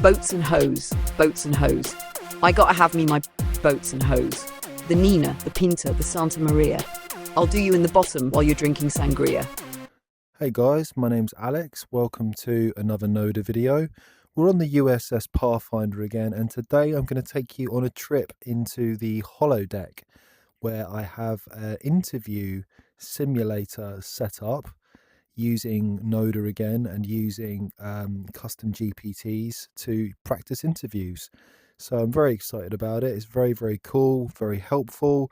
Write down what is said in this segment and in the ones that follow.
Boats and hose, boats and hose. I gotta have me my boats and hose. The Nina, the Pinta, the Santa Maria. I'll do you in the bottom while you're drinking sangria. Hey guys, my name's Alex. Welcome to another Noda video. We're on the USS Pathfinder again, and today I'm going to take you on a trip into the holodeck where I have an interview simulator set up using Noda again and using custom GPTs to practice interviews. So I'm very excited about it. It's very, very cool, very helpful,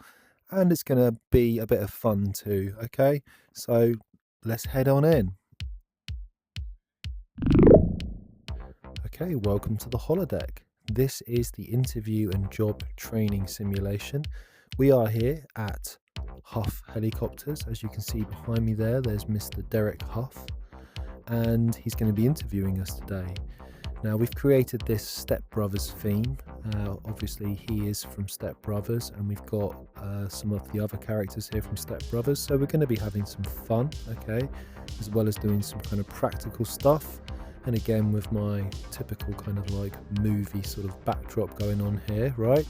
and it's going to be a bit of fun too. Okay, so let's head on in. Okay, welcome to the holodeck. This is the interview and job training simulation. We are here at Huff Helicopters. As you can see behind me there's Mr. Derek Huff, and he's going to be interviewing us today. Now, we've created this Stepbrothers theme. Obviously, he is from Stepbrothers, and we've got some of the other characters here from Stepbrothers. So we're going to be having some fun, okay, as well as doing some kind of practical stuff. And again, with my typical kind of like movie sort of backdrop going on here, right?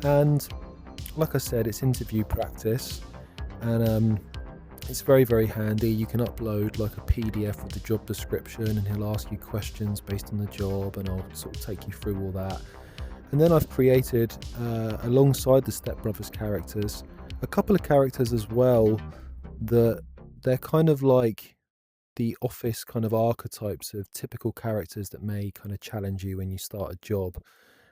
And like I said, it's interview practice, and it's very, very handy. You can upload like a PDF with the job description, and he'll ask you questions based on the job, and I'll sort of take you through all that. And then I've created, alongside the Stepbrothers characters, a couple of characters as well that they're kind of like the office kind of archetypes of typical characters that may kind of challenge you when you start a job.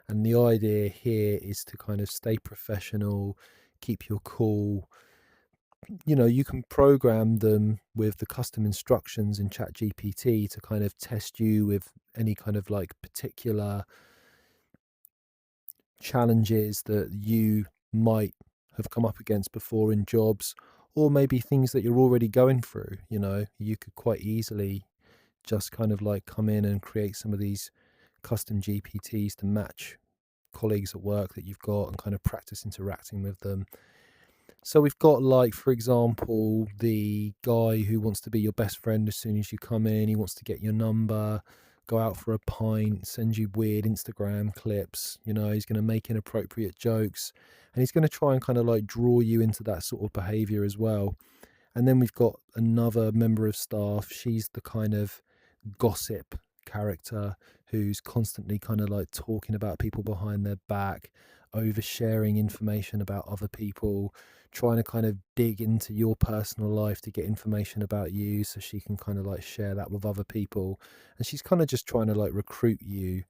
And the idea here is to kind of stay professional, keep your cool. You know, you can program them with the custom instructions in ChatGPT to kind of test you with any kind of like particular challenges that you might have come up against before in jobs, or maybe things that you're already going through. You know, you could quite easily just kind of like come in and create some of these custom GPTs to match colleagues at work that you've got and kind of practice interacting with them. So we've got, like, for example, the guy who wants to be your best friend as soon as you come in. He wants to get your number, go out for a pint, send you weird Instagram clips. You know, he's going to make inappropriate jokes, and he's going to try and kind of like draw you into that sort of behavior as well. And then we've got another member of staff. She's the kind of gossip character who's constantly kind of like talking about people behind their back, oversharing information about other people, trying to kind of dig into your personal life to get information about you so she can kind of like share that with other people. And she's kind of just trying to like recruit you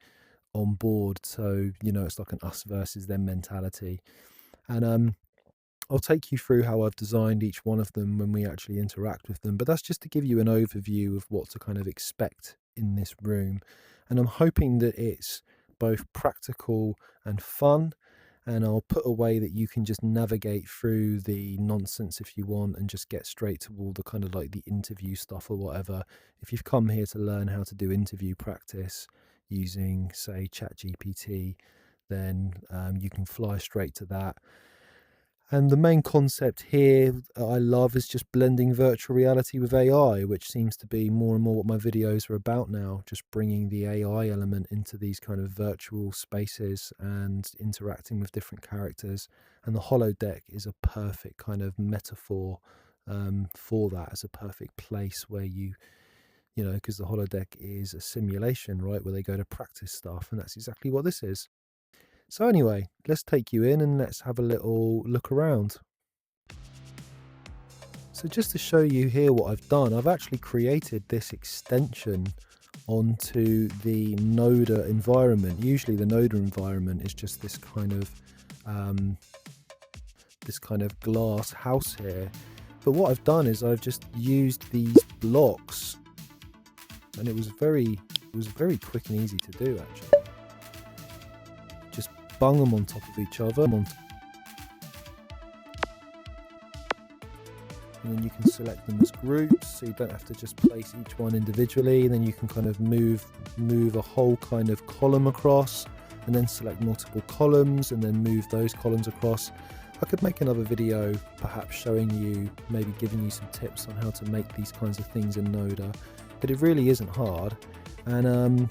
on board, so you know, it's like an us versus them mentality. And I'll take you through how I've designed each one of them when we actually interact with them, but that's just to give you an overview of what to kind of expect in this room. And I'm hoping that it's both practical and fun, and I'll put a way that you can just navigate through the nonsense if you want and just get straight to all the kind of like the interview stuff or whatever. If you've come here to learn how to do interview practice using, say, ChatGPT, then you can fly straight to that. And the main concept here I love is just blending virtual reality with AI, which seems to be more and more what my videos are about now, just bringing the AI element into these kind of virtual spaces and interacting with different characters. And the holodeck is a perfect kind of metaphor for that, as a perfect place where you know, because the holodeck is a simulation, right, where they go to practice stuff, and that's exactly what this is. So anyway, let's take you in and let's have a little look around. So just to show you here what I've done, I've actually created this extension onto the Noda environment. Usually the Noda environment is just this kind of glass house here. But what I've done is I've just used these blocks, and it was very quick and easy to do actually. Just bung them on top of each other, and then you can select them as groups, so you don't have to just place each one individually. And then you can kind of move a whole kind of column across, and then select multiple columns and then move those columns across. I could make another video perhaps showing you, maybe giving you some tips on how to make these kinds of things in Noda, but it really isn't hard. And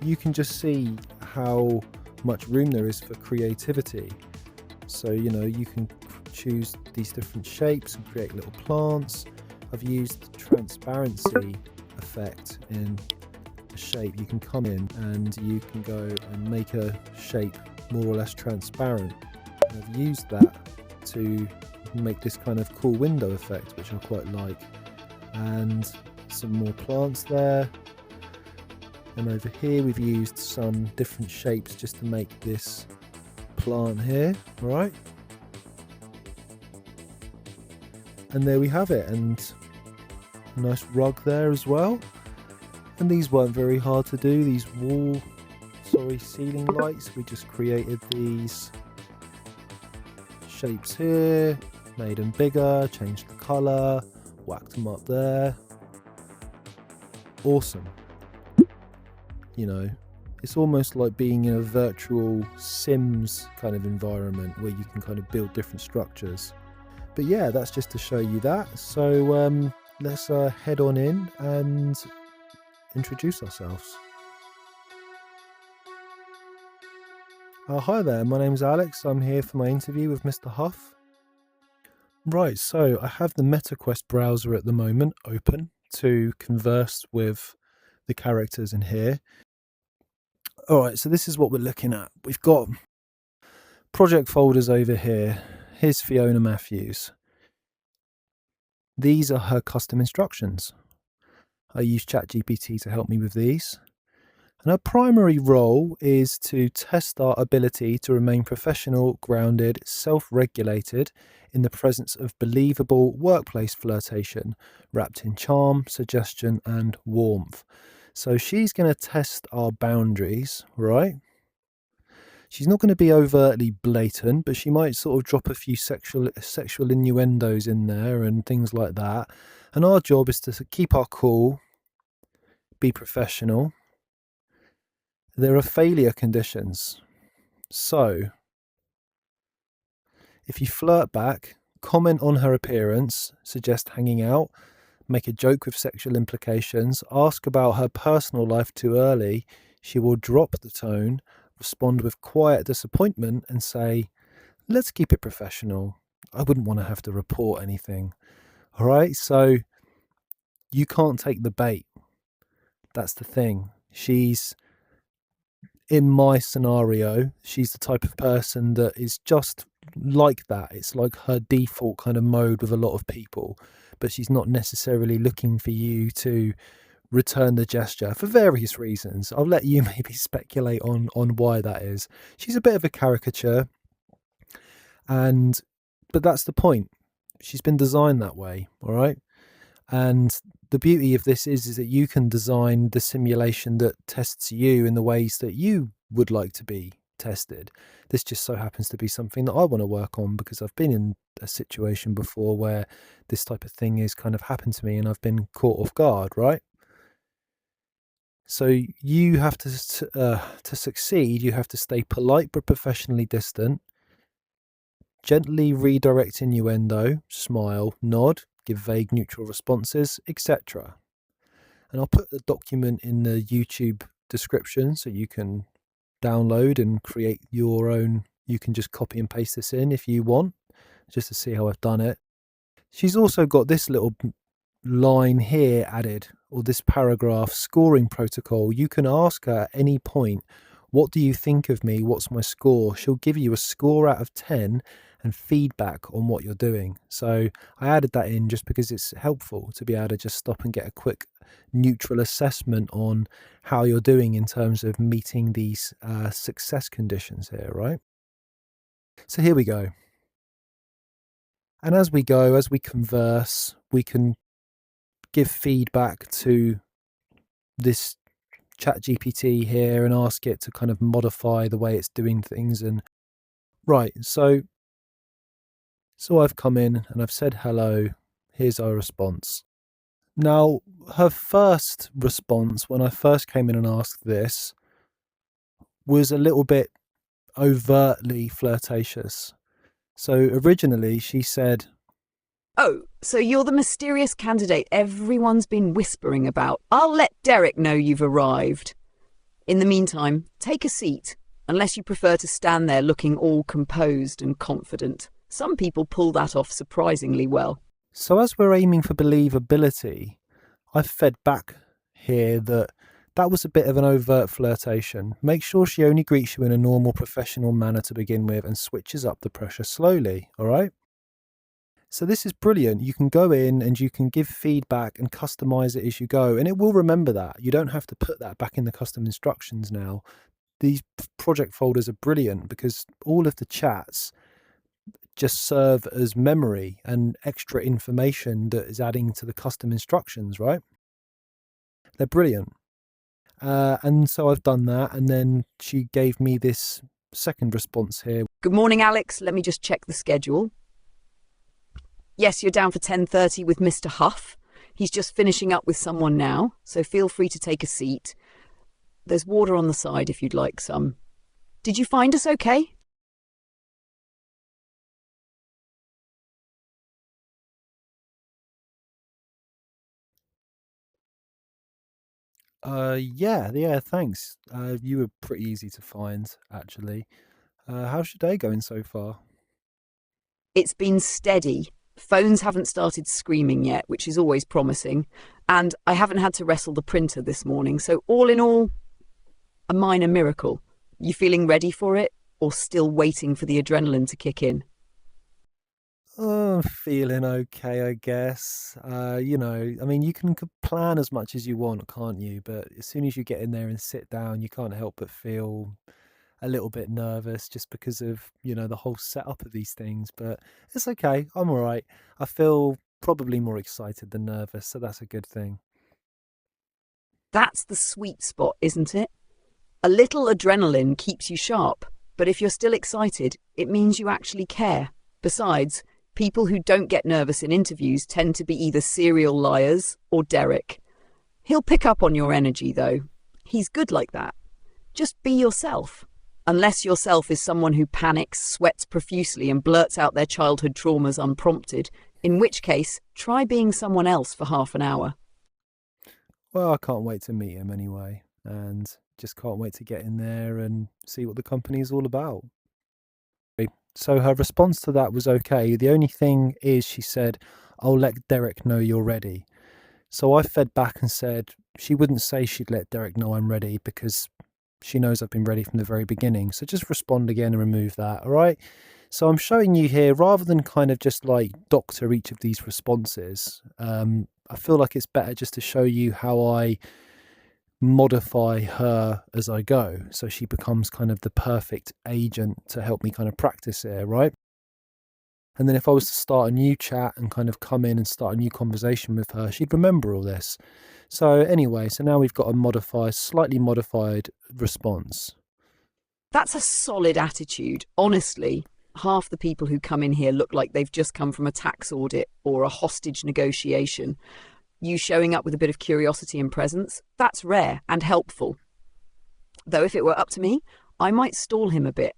you can just see how much room there is for creativity. So, you know, you can choose these different shapes and create little plants. I've used transparency effect in a shape. You can come in and you can go and make a shape more or less transparent. And I've used that to make this kind of cool window effect, which I quite like. And some more plants there. And over here we've used some different shapes just to make this plant here, right? And there we have it, and a nice rug there as well. And these weren't very hard to do, these ceiling lights. We just created these shapes here, made them bigger, changed the colour, whacked them up there. Awesome. You know, it's almost like being in a virtual Sims kind of environment where you can kind of build different structures. But yeah, that's just to show you that. So let's head on in and introduce ourselves. Hi there, my name's Alex. I'm here for my interview with Mr. Huff. Right, so I have the MetaQuest browser at the moment open to converse with the characters in here. Alright, so this is what we're looking at. We've got project folders over here. Here's Fiona Matthews. These are her custom instructions. I use ChatGPT to help me with these. And her primary role is to test our ability to remain professional, grounded, self-regulated in the presence of believable workplace flirtation, wrapped in charm, suggestion, and warmth. So she's going to test our boundaries, right? She's not going to be overtly blatant, but she might sort of drop a few sexual innuendos in there and things like that. And our job is to keep our cool, be professional. There are failure conditions. So, if you flirt back, comment on her appearance, suggest hanging out, make a joke with sexual implications, ask about her personal life too early, she will drop the tone, respond with quiet disappointment and say, let's keep it professional. I wouldn't want to have to report anything. All right, so you can't take the bait. That's the thing. In my scenario, she's the type of person that is just like that. It's like her default kind of mode with a lot of people, but she's not necessarily looking for you to return the gesture for various reasons. I'll let you maybe speculate on why that is. She's a bit of a caricature, but that's the point. She's been designed that way, all right? And the beauty of this is that you can design the simulation that tests you in the ways that you would like to be tested. This just so happens to be something that I want to work on because I've been in a situation before where this type of thing has kind of happened to me and I've been caught off guard, right? So you have to succeed, you have to stay polite but professionally distant, gently redirect innuendo, smile, nod, give vague neutral responses, etc. And I'll put the document in the YouTube description so you can download and create your own. You can just copy and paste this in if you want, just to see how I've done it. She's also got this little line here added, or this paragraph scoring protocol. You can ask her at any point, what do you think of me? What's my score? She'll give you a score out of 10 and feedback on what you're doing. So I added that in just because it's helpful to be able to just stop and get a quick neutral assessment on how you're doing in terms of meeting these success conditions here, right? So here we go. And as we converse, we can give feedback to this ChatGPT here and ask it to kind of modify the way it's doing things. And right, so I've come in and I've said hello. Here's our response. Now, her first response when I first came in and asked this was a little bit overtly flirtatious. So originally she said, Oh, so you're the mysterious candidate everyone's been whispering about. I'll let Derek know you've arrived. In the meantime, take a seat, unless you prefer to stand there looking all composed and confident. Some people pull that off surprisingly well. So, as we're aiming for believability, I've fed back here that that was a bit of an overt flirtation. Make sure she only greets you in a normal professional manner to begin with and switches up the pressure slowly, all right? So this is brilliant. You can go in and you can give feedback and customize it as you go, and it will remember that. You don't have to put that back in the custom instructions now. These project folders are brilliant because all of the chats just serve as memory and extra information that is adding to the custom instructions, right? They're brilliant. And so I've done that, and then she gave me this second response here. Good morning, Alex. Let me just check the schedule. Yes, you're down for 10:30 with Mr. Huff. He's just finishing up with someone now, so feel free to take a seat. There's water on the side if you'd like some. Did you find us okay? Yeah, thanks. You were pretty easy to find, actually. How's your day going so far? It's been steady. Phones haven't started screaming yet, which is always promising. And I haven't had to wrestle the printer this morning, so all in all, a minor miracle. You feeling ready for it, or still waiting for the adrenaline to kick in? Oh, feeling okay, I guess. I mean, you can plan as much as you want, can't you? But as soon as you get in there and sit down, you can't help but feel a little bit nervous just because of, the whole setup of these things. But it's okay. I'm all right. I feel probably more excited than nervous, so that's a good thing. That's the sweet spot, isn't it? A little adrenaline keeps you sharp, but if you're still excited, it means you actually care. Besides, people who don't get nervous in interviews tend to be either serial liars or Derek. He'll pick up on your energy, though. He's good like that. Just be yourself. Unless yourself is someone who panics, sweats profusely, and blurts out their childhood traumas unprompted, in which case, try being someone else for half an hour. Well, I can't wait to meet him anyway, and just can't wait to get in there and see what the company is all about. So her response to that was okay. The only thing is, she said, I'll let Derek know you're ready. So I fed back and said she wouldn't say she'd let Derek know I'm ready because she knows I've been ready from the very beginning. So just respond again and remove that. All right. So I'm showing you here, rather than kind of just like doctor each of these responses, I feel like it's better just to show you how I modify her as I go. So she becomes kind of the perfect agent to help me kind of practice it, right? And then if I was to start a new chat and kind of come in and start a new conversation with her, she'd remember all this. So anyway, so now we've got a slightly modified response. That's a solid attitude. Honestly, half the people who come in here look like they've just come from a tax audit or a hostage negotiation. You showing up with a bit of curiosity and presence, that's rare and helpful. Though if it were up to me, I might stall him a bit.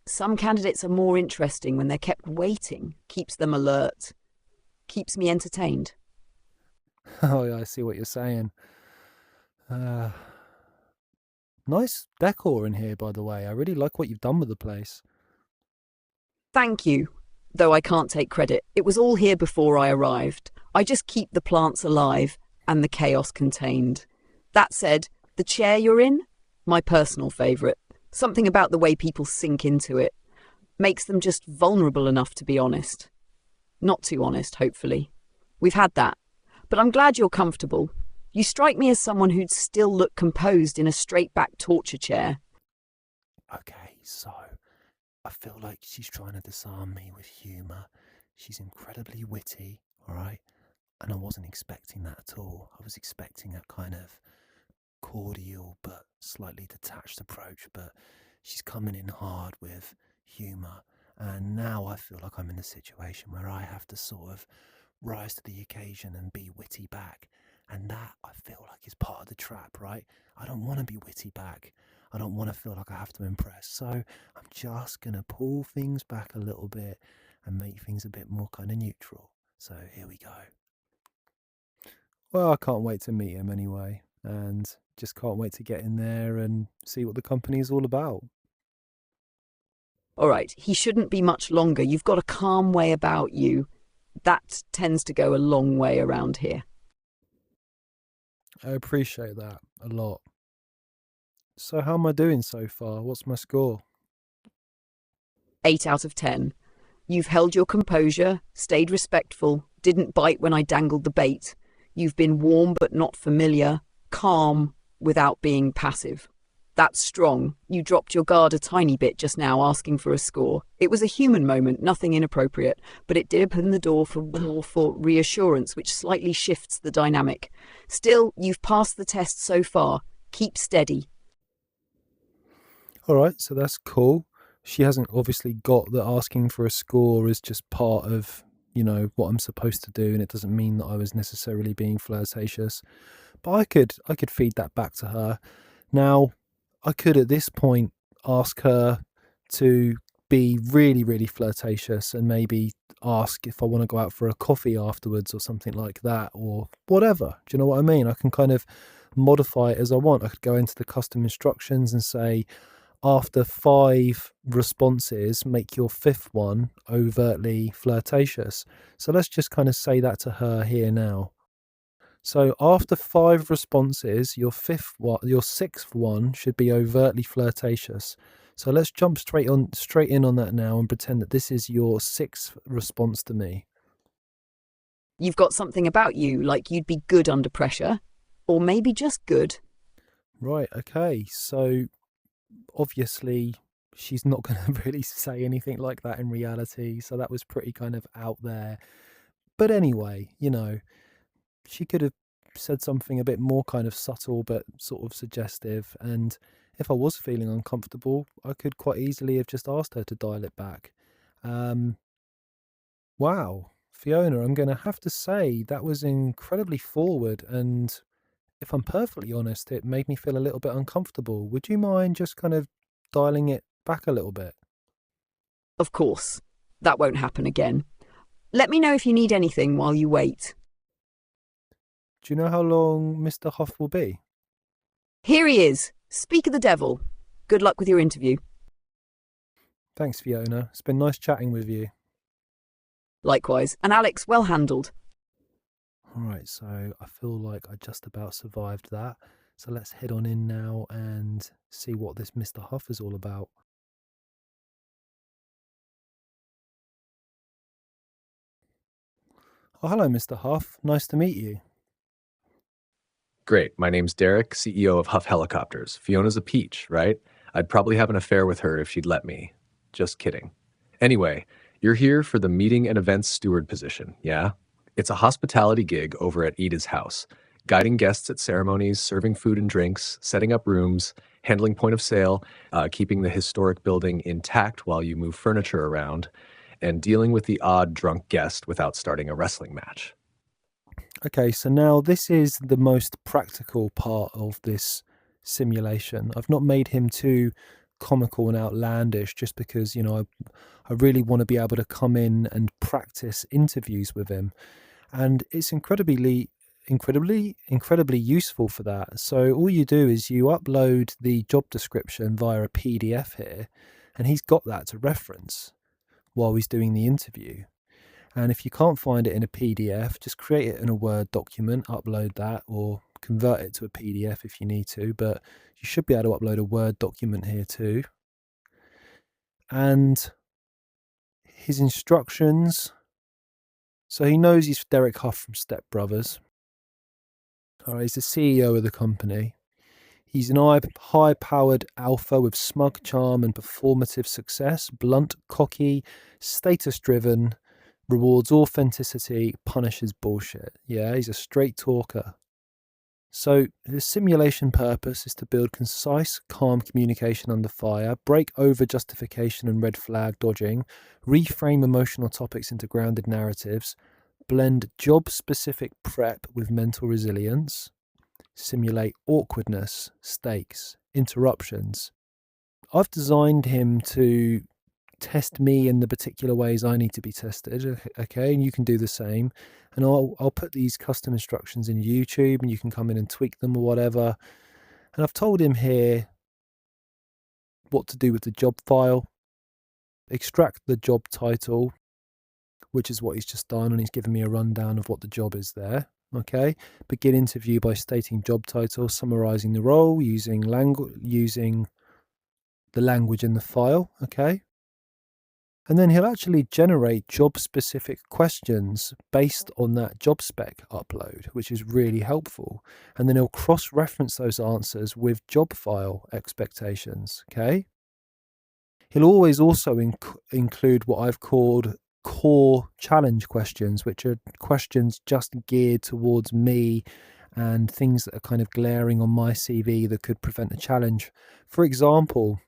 Some candidates are more interesting when they're kept waiting, keeps them alert, keeps me entertained. Oh, yeah, I see what you're saying. Uh, Nice decor in here, by the way. I really like what you've done with the place. Thank you. Though I can't take credit, it was all here before I arrived. I just keep the plants alive and the chaos contained. That said, the chair you're in, my personal favourite. Something about the way people sink into it. Makes them just vulnerable enough to be honest. Not too honest, hopefully. We've had that. But I'm glad you're comfortable. You strike me as someone who'd still look composed in a straight-back torture chair. Okay, so I feel like she's trying to disarm me with humour. She's incredibly witty, all right? And I wasn't expecting that at all. I was expecting a kind of cordial but slightly detached approach, but she's coming in hard with humour. And now I feel like I'm in a situation where I have to sort of rise to the occasion and be witty back. And that, I feel like, is part of the trap, right? I don't want to be witty back. I don't want to feel like I have to impress. So I'm just going to pull things back a little bit and make things a bit more kind of neutral. So here we go. Well, I can't wait to meet him anyway. And just can't wait to get in there and see what the company is all about. All right, he shouldn't be much longer. You've got a calm way about you. That tends to go a long way around here. I appreciate that a lot. So, how am I doing so far? What's my score? 8 out of 10. You've held your composure, stayed respectful, didn't bite when I dangled the bait. You've been warm but not familiar, calm without being passive. That's strong. You dropped your guard a tiny bit just now asking for a score. It was a human moment, nothing inappropriate, but it did open the door for reassurance, which slightly shifts the dynamic. Still, you've passed the test so far. Keep steady. All right, so that's cool. She hasn't obviously got that asking for a score is just part of, what I'm supposed to do, and it doesn't mean that I was necessarily being flirtatious. But I could feed that back to her. Now, I could at this point ask her to be really, really flirtatious and maybe ask if I want to go out for a coffee afterwards or something like that, or whatever. Do you know what I mean? I can kind of modify it as I want. I could go into the custom instructions and say, after 5 responses, make your 5th one overtly flirtatious. So let's just kind of say that to her here now. So after 5 responses, your 6th one should be overtly flirtatious. So let's jump straight in on that now and pretend that this is your 6th response to me. You've got something about you, like you'd be good under pressure, or maybe just good. Right, okay. So obviously she's not going to really say anything like that in reality. So that was pretty kind of out there. But anyway, she could have said something a bit more kind of subtle but sort of suggestive. And if I was feeling uncomfortable, I could quite easily have just asked her to dial it back. Wow, Fiona, I'm going to have to say that was incredibly forward. And if I'm perfectly honest, it made me feel a little bit uncomfortable. Would you mind just kind of dialing it back a little bit? Of course, that won't happen again. Let me know if you need anything while you wait. Do you know how long Mr. Huff will be? Here he is. Speak of the devil. Good luck with your interview. Thanks, Fiona. It's been nice chatting with you. Likewise. And Alex, well handled. All right, so I feel like I just about survived that. So let's head on in now and see what this Mr. Huff is all about. Oh, hello, Mr. Huff. Nice to meet you. Great. My name's Derek, CEO of Huff Helicopters. Fiona's a peach, right? I'd probably have an affair with her if she'd let me. Just kidding. Anyway, you're here for the meeting and events steward position, yeah? It's a hospitality gig over at Ida's house, guiding guests at ceremonies, serving food and drinks, setting up rooms, handling point of sale, keeping the historic building intact while you move furniture around, and dealing with the odd drunk guest without starting a wrestling match. Okay, so now this is the most practical part of this simulation. I've not made him too comical and outlandish just because, I really want to be able to come in and practice interviews with him. And it's incredibly useful for that. So all you do is you upload the job description via a PDF here, and he's got that to reference while he's doing the interview. And if you can't find it in a PDF, just create it in a Word document, upload that, or convert it to a PDF if you need to. But you should be able to upload a Word document here too. And his instructions. So he knows he's Derek Huff from Stepbrothers. All right, he's the CEO of the company. He's an high-powered alpha with smug charm and performative success, blunt, cocky, status-driven, rewards authenticity, punishes bullshit. Yeah, he's a straight talker. So the simulation purpose is to build concise, calm communication under fire, break over justification and red flag dodging, reframe emotional topics into grounded narratives, blend job-specific prep with mental resilience, simulate awkwardness, stakes, interruptions. I've designed him to test me in the particular ways I need to be tested, okay, and you can do the same. And I'll put these custom instructions in YouTube, and you can come in and tweak them or whatever. And I've told him here what to do with the job file, extract the job title, which is what he's just done, and he's given me a rundown of what the job is there. Okay, begin interview by stating job title, summarizing the role, using the language in the file. Okay, and then he'll actually generate job specific questions based on that job spec upload, which is really helpful. And then he'll cross reference those answers with job file expectations. Okay, he'll always also include what I've called core challenge questions, which are questions just geared towards me and things that are kind of glaring on my CV that could prevent a challenge. For example,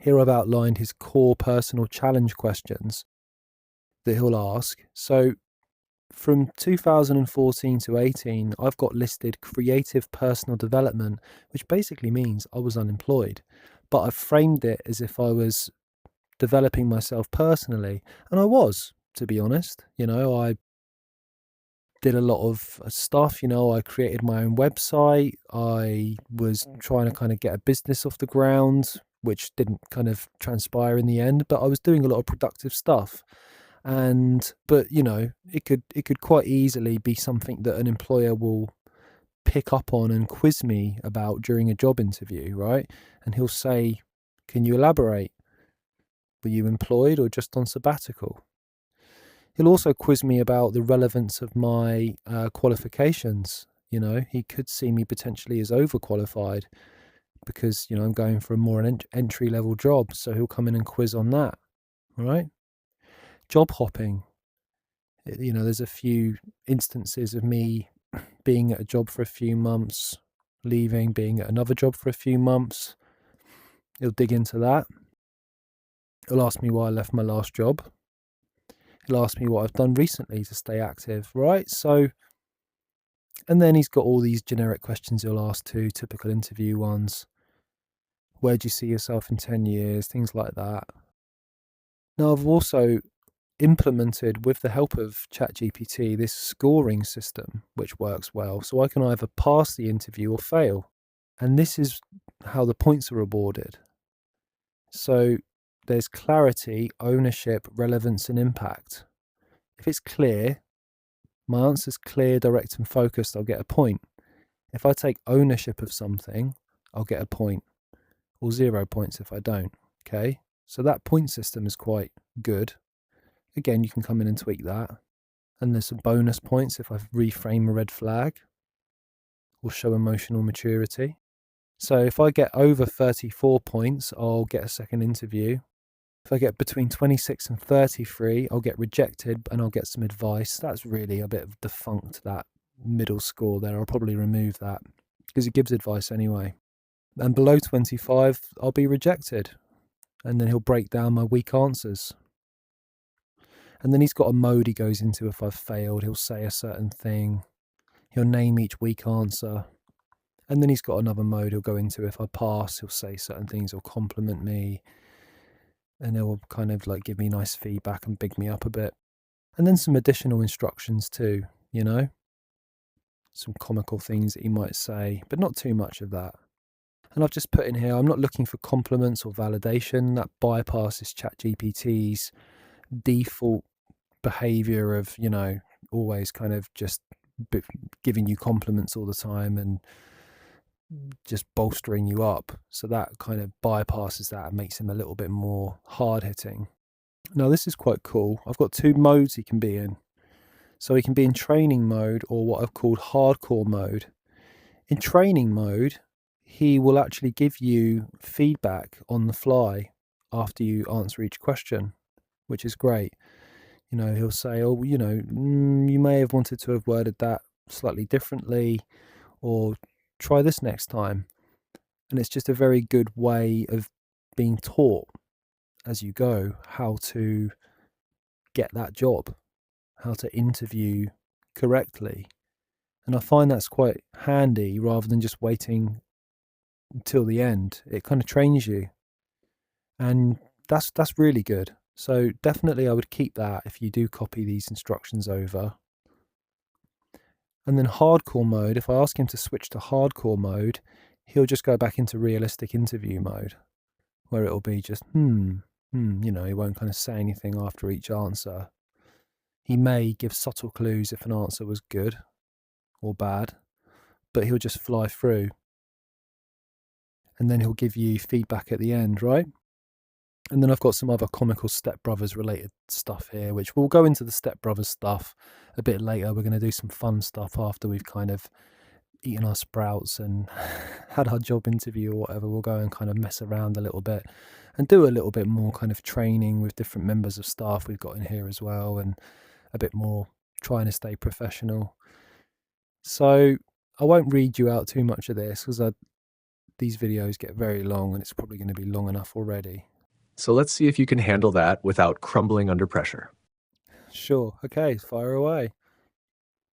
here I've outlined his core personal challenge questions that he'll ask. So from 2014 to 18, I've got listed creative personal development, which basically means I was unemployed, but I've framed it as if I was developing myself personally, and I was, to be honest. I did a lot of stuff. I created my own website. I was trying to kind of get a business off the ground, which didn't kind of transpire in the end, but I was doing a lot of productive stuff. But it could quite easily be something that an employer will pick up on and quiz me about during a job interview, right? And he'll say, can you elaborate? Were you employed or just on sabbatical? He'll also quiz me about the relevance of my qualifications. He could see me potentially as overqualified because, I'm going for a more entry level job. So he'll come in and quiz on that, right? Job hopping. There's a few instances of me being at a job for a few months, leaving, being at another job for a few months. He'll dig into that. He'll ask me why I left my last job. He'll ask me what I've done recently to stay active, right? So, and then he's got all these generic questions he'll ask too, typical interview ones. Where do you see yourself in 10 years? Things like that. Now, I've also implemented, with the help of ChatGPT, this scoring system, which works well. So I can either pass the interview or fail. And this is how the points are awarded. So there's clarity, ownership, relevance, and impact. If it's clear, my answer's clear, direct, and focused, I'll get a point. If I take ownership of something, I'll get a point, or 0 points if I don't. Okay, so that point system is quite good. Again, you can come in and tweak that. And there's some bonus points if I reframe a red flag or show emotional maturity. So if I get over 34 points, I'll get a second interview. If I get between 26 and 33, I'll get rejected and I'll get some advice. That's really a bit of defunct, that middle score there. I'll probably remove that because it gives advice anyway. And below 25, I'll be rejected. And then he'll break down my weak answers. And then he's got a mode he goes into if I've failed. He'll say a certain thing. He'll name each weak answer. And then he's got another mode he'll go into if I pass. He'll say certain things. He'll compliment me. And he'll kind of like give me nice feedback and big me up a bit. And then some additional instructions too, some comical things that he might say, but not too much of that. And I've just put in here, I'm not looking for compliments or validation. That bypasses ChatGPT's default behavior of, always kind of just giving you compliments all the time and just bolstering you up. So that kind of bypasses that and makes him a little bit more hard hitting. Now this is quite cool. I've got 2 modes he can be in. So he can be in training mode or what I've called hardcore mode. In training mode, he will actually give you feedback on the fly after you answer each question, which is great. He'll say, oh, you may have wanted to have worded that slightly differently, or try this next time. And it's just a very good way of being taught as you go how to get that job, how to interview correctly. And I find that's quite handy rather than just waiting until the end. It kind of trains you. And that's really good. So definitely I would keep that if you do copy these instructions over. And then hardcore mode, if I ask him to switch to hardcore mode, he'll just go back into realistic interview mode where it'll be just, he won't kind of say anything after each answer. He may give subtle clues if an answer was good or bad, but he'll just fly through. And then he'll give you feedback at the end, right? And then I've got some other comical Stepbrothers related stuff here, which we'll go into the Stepbrothers stuff a bit later. We're going to do some fun stuff after we've kind of eaten our sprouts and had our job interview or whatever. We'll go and kind of mess around a little bit and do a little bit more kind of training with different members of staff we've got in here as well, and a bit more trying to stay professional. So I won't read you out too much of this because these videos get very long and it's probably going to be long enough already. So let's see if you can handle that without crumbling under pressure. Sure. Okay, fire away.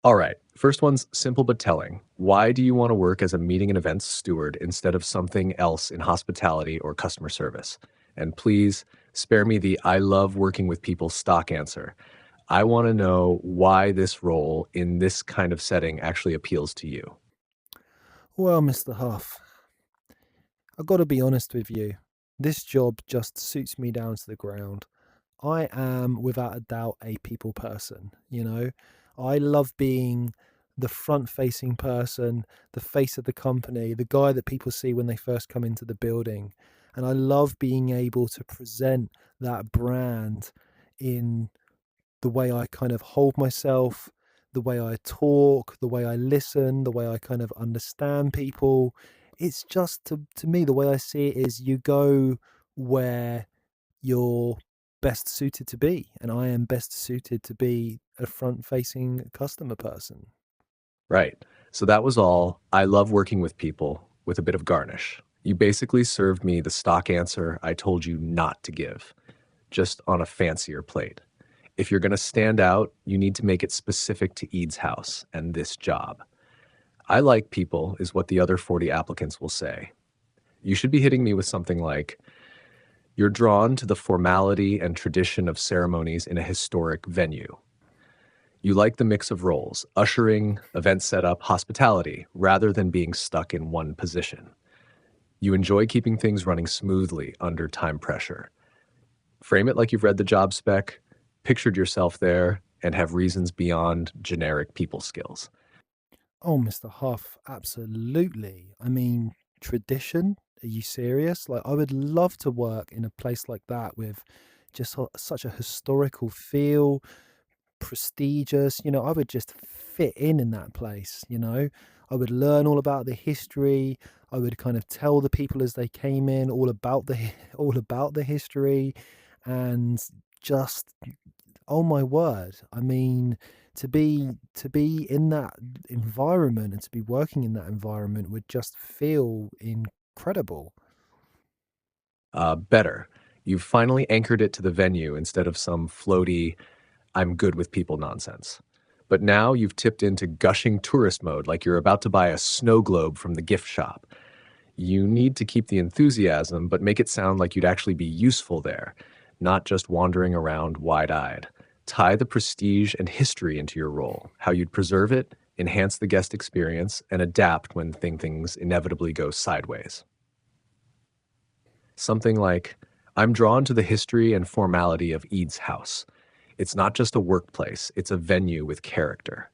All right, first one's simple but telling. Why do you want to work as a meeting and events steward instead of something else in hospitality or customer service? And please spare me the I love working with people stock answer. I want to know why this role in this kind of setting actually appeals to you. Well, Mr. Huff, I've got to be honest with you. This job just suits me down to the ground. I am, without a doubt, a people person. I love being the front facing person, the face of the company, the guy that people see when they first come into the building. And I love being able to present that brand in the way I kind of hold myself, the way I talk, the way I listen, the way I kind of understand people. It's just, to me, the way I see it is you go where you're best suited to be, and I am best suited to be a front facing customer person. Right. So that was all. I love working with people with a bit of garnish. You basically served me the stock answer I told you not to give, just on a fancier plate. If you're going to stand out, you need to make it specific to Eads House and this job. I like people, is what the other 40 applicants will say. You should be hitting me with something like, you're drawn to the formality and tradition of ceremonies in a historic venue. You like the mix of roles, ushering, event setup, hospitality, rather than being stuck in one position. You enjoy keeping things running smoothly under time pressure. Frame it like you've read the job spec, pictured yourself there, and have reasons beyond generic people skills. Oh, Mr. Huff, absolutely. I mean, tradition? Are you serious? Like, I would love to work in a place like that with just such a historical feel, prestigious. I would just fit in that place. I would learn all about the history. I would kind of tell the people as they came in all about the all about the history, and just, oh my word, I mean, to be in that environment and to be working in that environment would just feel incredible. Better. You've finally anchored it to the venue instead of some floaty, I'm good with people nonsense. But now you've tipped into gushing tourist mode like you're about to buy a snow globe from the gift shop. You need to keep the enthusiasm, but make it sound like you'd actually be useful there, not just wandering around wide-eyed. Tie the prestige and history into your role, how you'd preserve it, enhance the guest experience, and adapt when things inevitably go sideways. Something like, I'm drawn to the history and formality of Eads House. It's not just a workplace, it's a venue with character.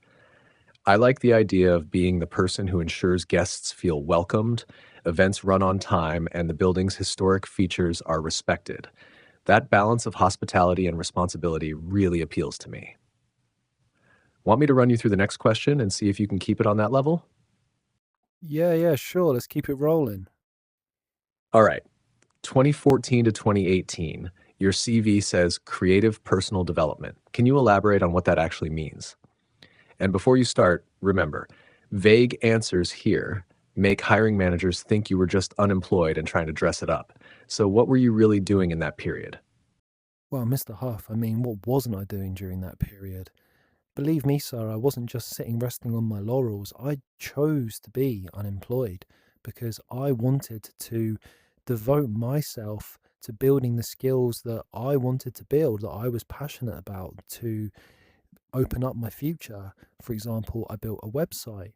I like the idea of being the person who ensures guests feel welcomed, events run on time, and the building's historic features are respected. That balance of hospitality and responsibility really appeals to me. Want me to run you through the next question and see if you can keep it on that level? Yeah, sure. Let's keep it rolling. All right. 2014 to 2018, your CV says creative personal development. Can you elaborate on what that actually means? And before you start, remember, vague answers here make hiring managers think you were just unemployed and trying to dress it up. So what were you really doing in that period? Well, Mr. Huff, I mean, what wasn't I doing during that period? Believe me, sir, I wasn't just sitting resting on my laurels. I chose to be unemployed because I wanted to devote myself to building the skills that I wanted to build, that I was passionate about, to open up my future. For example, I built a website.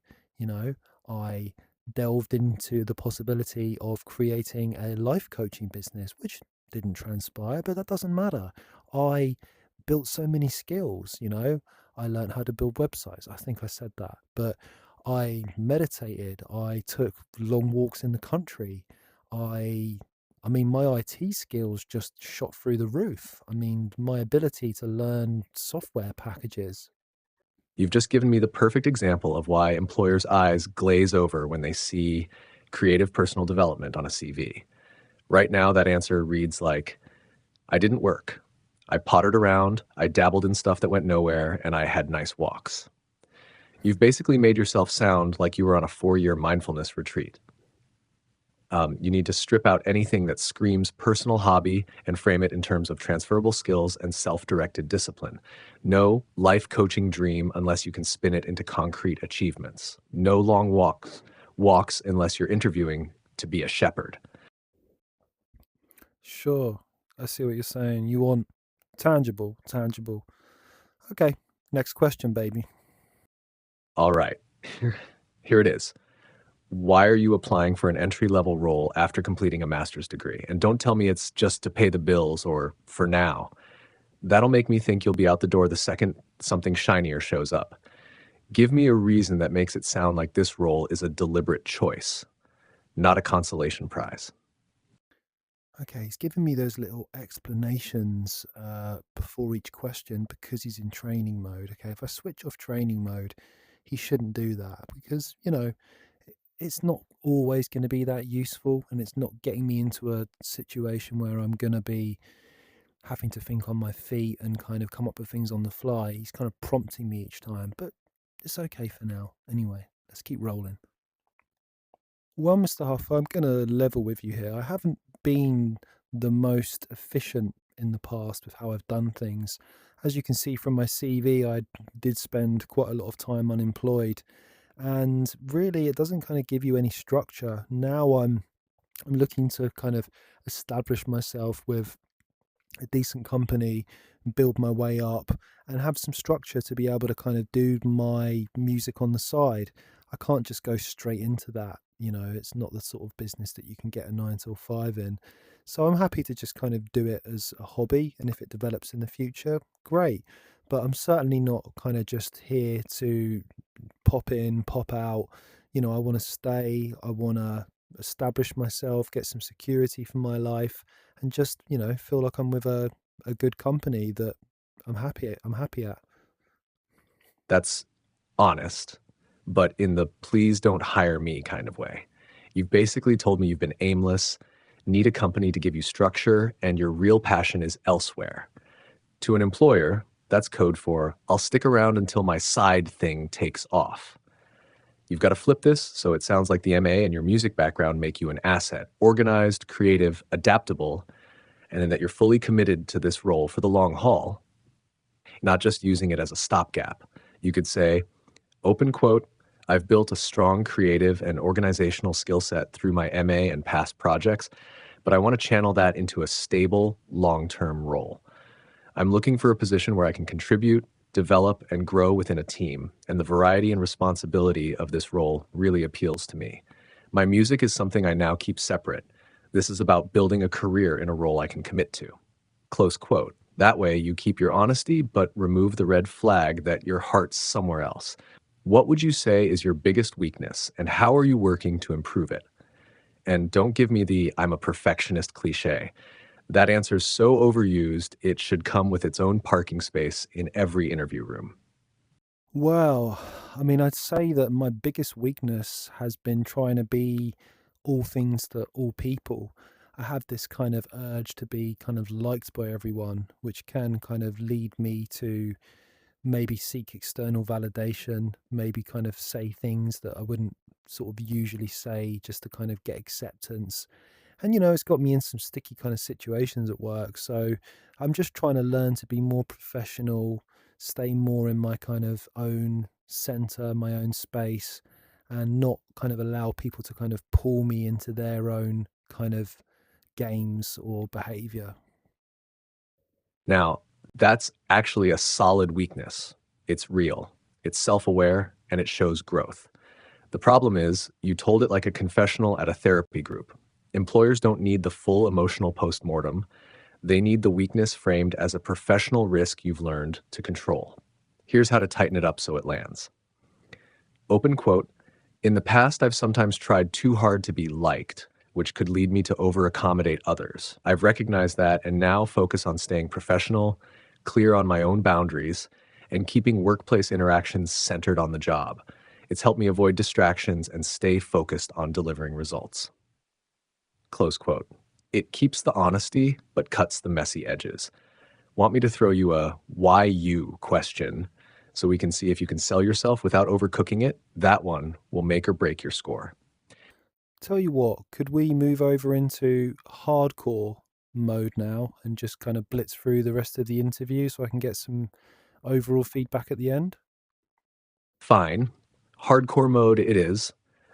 I delved into the possibility of creating a life coaching business, which didn't transpire, but that doesn't matter. I built so many skills, you know. I learned how to build websites. I think I said that. But I meditated. I took long walks in the country. I I mean, my IT skills just shot through the roof. I mean, my ability to learn software packages. You've just given me the perfect example of why employers' eyes glaze over when they see creative personal development on a CV. Right now, that answer reads like, I didn't work. I pottered around, I dabbled in stuff that went nowhere, and I had nice walks. You've basically made yourself sound like you were on a 4-year mindfulness retreat. You need to strip out anything that screams personal hobby and frame it in terms of transferable skills and self-directed discipline. No life coaching dream unless you can spin it into concrete achievements. No long walks unless you're interviewing to be a shepherd. Sure, I see what you're saying. You want tangible, tangible. Okay, next question, baby. All right, here it is. Why are you applying for an entry-level role after completing a master's degree? And don't tell me it's just to pay the bills or for now. That'll make me think you'll be out the door the second something shinier shows up. Give me a reason that makes it sound like this role is a deliberate choice, not a consolation prize. Okay, he's giving me those little explanations before each question because he's in training mode. Okay, if I switch off training mode, he shouldn't do that because, you know, it's not always going to be that useful and it's not getting me into a situation where I'm going to be having to think on my feet and kind of come up with things on the fly. He's kind of prompting me each time, but it's okay for now. Anyway, let's keep rolling. Well, Mr. Huff, I'm going to level with you here. I haven't been the most efficient in the past with how I've done things. As you can see from my CV, I did spend quite a lot of time unemployed, and really, it doesn't kind of give you any structure. Now I'm looking to kind of establish myself with a decent company, build my way up, and have some structure to be able to kind of do my music on the side. I can't just go straight into that. You know, it's not the sort of business that you can get a 9 till 5 in. So I'm happy to just kind of do it as a hobby. And if it develops in the future, great. But I'm certainly not kind of just here to pop in, pop out. You know, I want to stay, I want to establish myself, get some security for my life, and just, you know, feel like I'm with a good company that I'm happy at. That's honest, but in the please don't hire me kind of way. You've basically told me you've been aimless, need a company to give you structure, and your real passion is elsewhere. To an employer, that's code for I'll stick around until my side thing takes off. You've got to flip this so it sounds like the MA and your music background make you an asset, organized, creative, adaptable, and then that you're fully committed to this role for the long haul, not just using it as a stopgap. You could say, open quote, I've built a strong creative and organizational skill set through my MA and past projects, but I want to channel that into a stable, long-term role. I'm looking for a position where I can contribute, develop, and grow within a team, and the variety and responsibility of this role really appeals to me. My music is something I now keep separate. This is about building a career in a role I can commit to. Close quote. That way, you keep your honesty, but remove the red flag that your heart's somewhere else. What would you say is your biggest weakness, and how are you working to improve it? And don't give me the I'm a perfectionist cliche. That answer's so overused, it should come with its own parking space in every interview room. Well, I mean, I'd say that my biggest weakness has been trying to be all things to all people. I have this kind of urge to be kind of liked by everyone, which can kind of lead me to maybe seek external validation, maybe kind of say things that I wouldn't sort of usually say just to kind of get acceptance. And, you know, it's got me in some sticky kind of situations at work. So I'm just trying to learn to be more professional, stay more in my kind of own center, my own space, and not kind of allow people to kind of pull me into their own kind of games or behavior. Now, that's actually a solid weakness. It's real, it's self aware, and it shows growth. The problem is, you told it like a confessional at a therapy group. Employers don't need the full emotional postmortem. They need the weakness framed as a professional risk you've learned to control. Here's how to tighten it up so it lands. Open quote, "In the past, I've sometimes tried too hard to be liked, which could lead me to over-accommodate others. I've recognized that and now focus on staying professional, clear on my own boundaries, and keeping workplace interactions centered on the job. It's helped me avoid distractions and stay focused on delivering results." Close quote. It keeps the honesty, but cuts the messy edges. Want me to throw you a why you question so we can see if you can sell yourself without overcooking it? That one will make or break your score. Tell you what, could we move over into hardcore mode now and just kind of blitz through the rest of the interview so I can get some overall feedback at the end? Fine. Hardcore mode it is.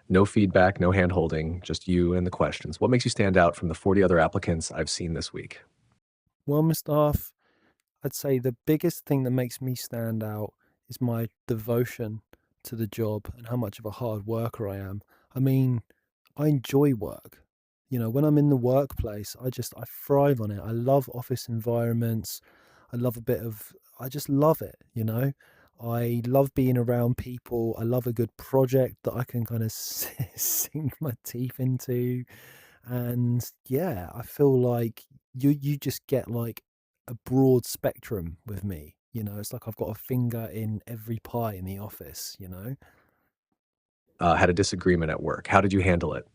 No feedback, no hand holding, just you and the questions. What makes you stand out from the 40 other applicants I've seen this week? Well, Mr. Huff, I'd say the biggest thing that makes me stand out is my devotion to the job and how much of a hard worker I am. I mean, I enjoy work. You know, when I'm in the workplace, I thrive on it. I love office environments. I love a bit of I just love it, you know. I love being around people. I love a good project that I can kind of sink my teeth into. And yeah, I feel like you just get like a broad spectrum with me. You know, it's like I've got a finger in every pie in the office, you know? Had a disagreement at work. How did you handle it?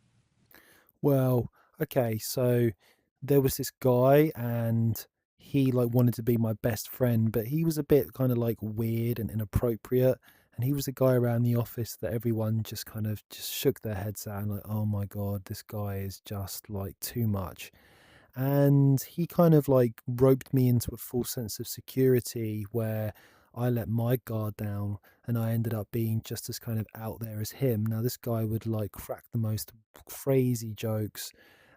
Well, okay, so there was this guy and he like wanted to be my best friend, but he was a bit kind of like weird and inappropriate. And he was a guy around the office that everyone just kind of just shook their heads at and like, oh my God, this guy is just like too much. And he kind of like roped me into a full sense of security where I let my guard down and I ended up being just as kind of out there as him. Now, this guy would like crack the most crazy jokes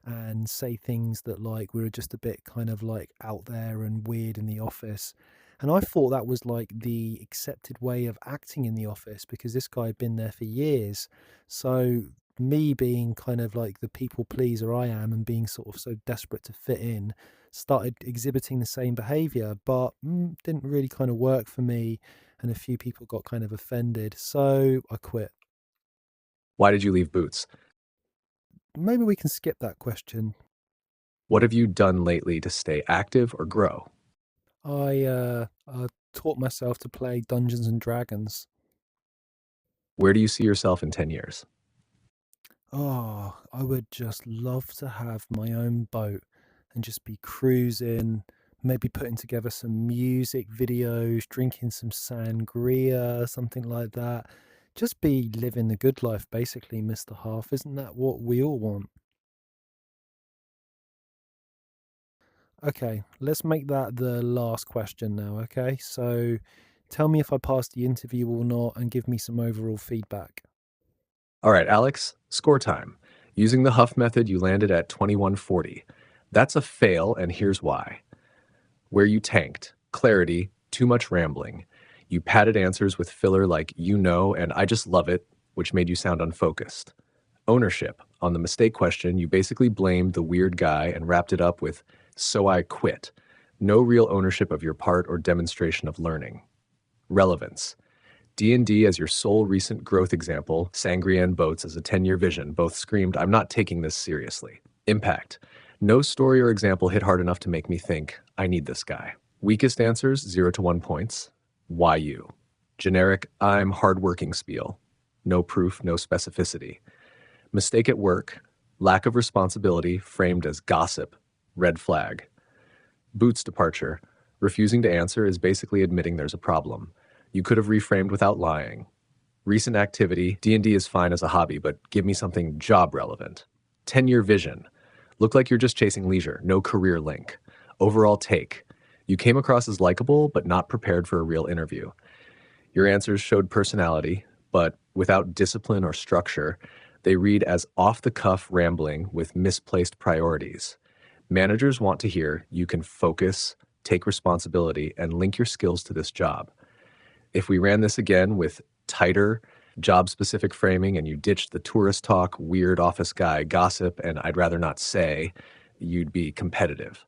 and say things that like we were just a bit kind of like out there and weird in the office. And I thought that was like the accepted way of acting in the office because this guy had been there for years. So me being kind of like the people pleaser I am and being sort of so desperate to fit in, started exhibiting the same behavior, but didn't really kind of work for me. And a few people got kind of offended. So I quit. Why did you leave Boots? Maybe we can skip that question. What have you done lately to stay active or grow? I taught myself to play Dungeons and Dragons. Where do you see yourself in 10 years? Oh, I would just love to have my own boat and just be cruising, maybe putting together some music videos, drinking some sangria, something like that. Just be living the good life, basically, Mr. Half. Isn't that what we all want? Okay, let's make that the last question now, okay? So tell me if I passed the interview or not and give me some overall feedback. All right, Alex, score time. Using the Huff method, you landed at 2140. That's a fail, and here's why. Where you tanked: clarity, too much rambling. You padded answers with filler like "you know" and "I just love it," which made you sound unfocused. Ownership. On the mistake question, you basically blamed the weird guy and wrapped it up with "so I quit." No real ownership of your part or demonstration of learning. Relevance. D&D as your sole recent growth example, Sangria and Boats as a 10-year vision, both screamed, "I'm not taking this seriously." Impact. No story or example hit hard enough to make me think, "I need this guy." Weakest answers, 0 to 1 points. Why you? Generic, "I'm hardworking" spiel. No proof, no specificity. Mistake at work. Lack of responsibility framed as gossip. Red flag. Boots departure. Refusing to answer is basically admitting there's a problem. You could have reframed without lying. Recent activity. D&D is fine as a hobby, but give me something job relevant. 10-year vision. Look like you're just chasing leisure, no career link. Overall take. You came across as likable, but not prepared for a real interview. Your answers showed personality, but without discipline or structure. They read as off-the-cuff rambling with misplaced priorities. Managers want to hear you can focus, take responsibility, and link your skills to this job. If we ran this again with tighter, job-specific framing and you ditched the tourist talk, weird office guy gossip, and I'd rather not say, you'd be competitive.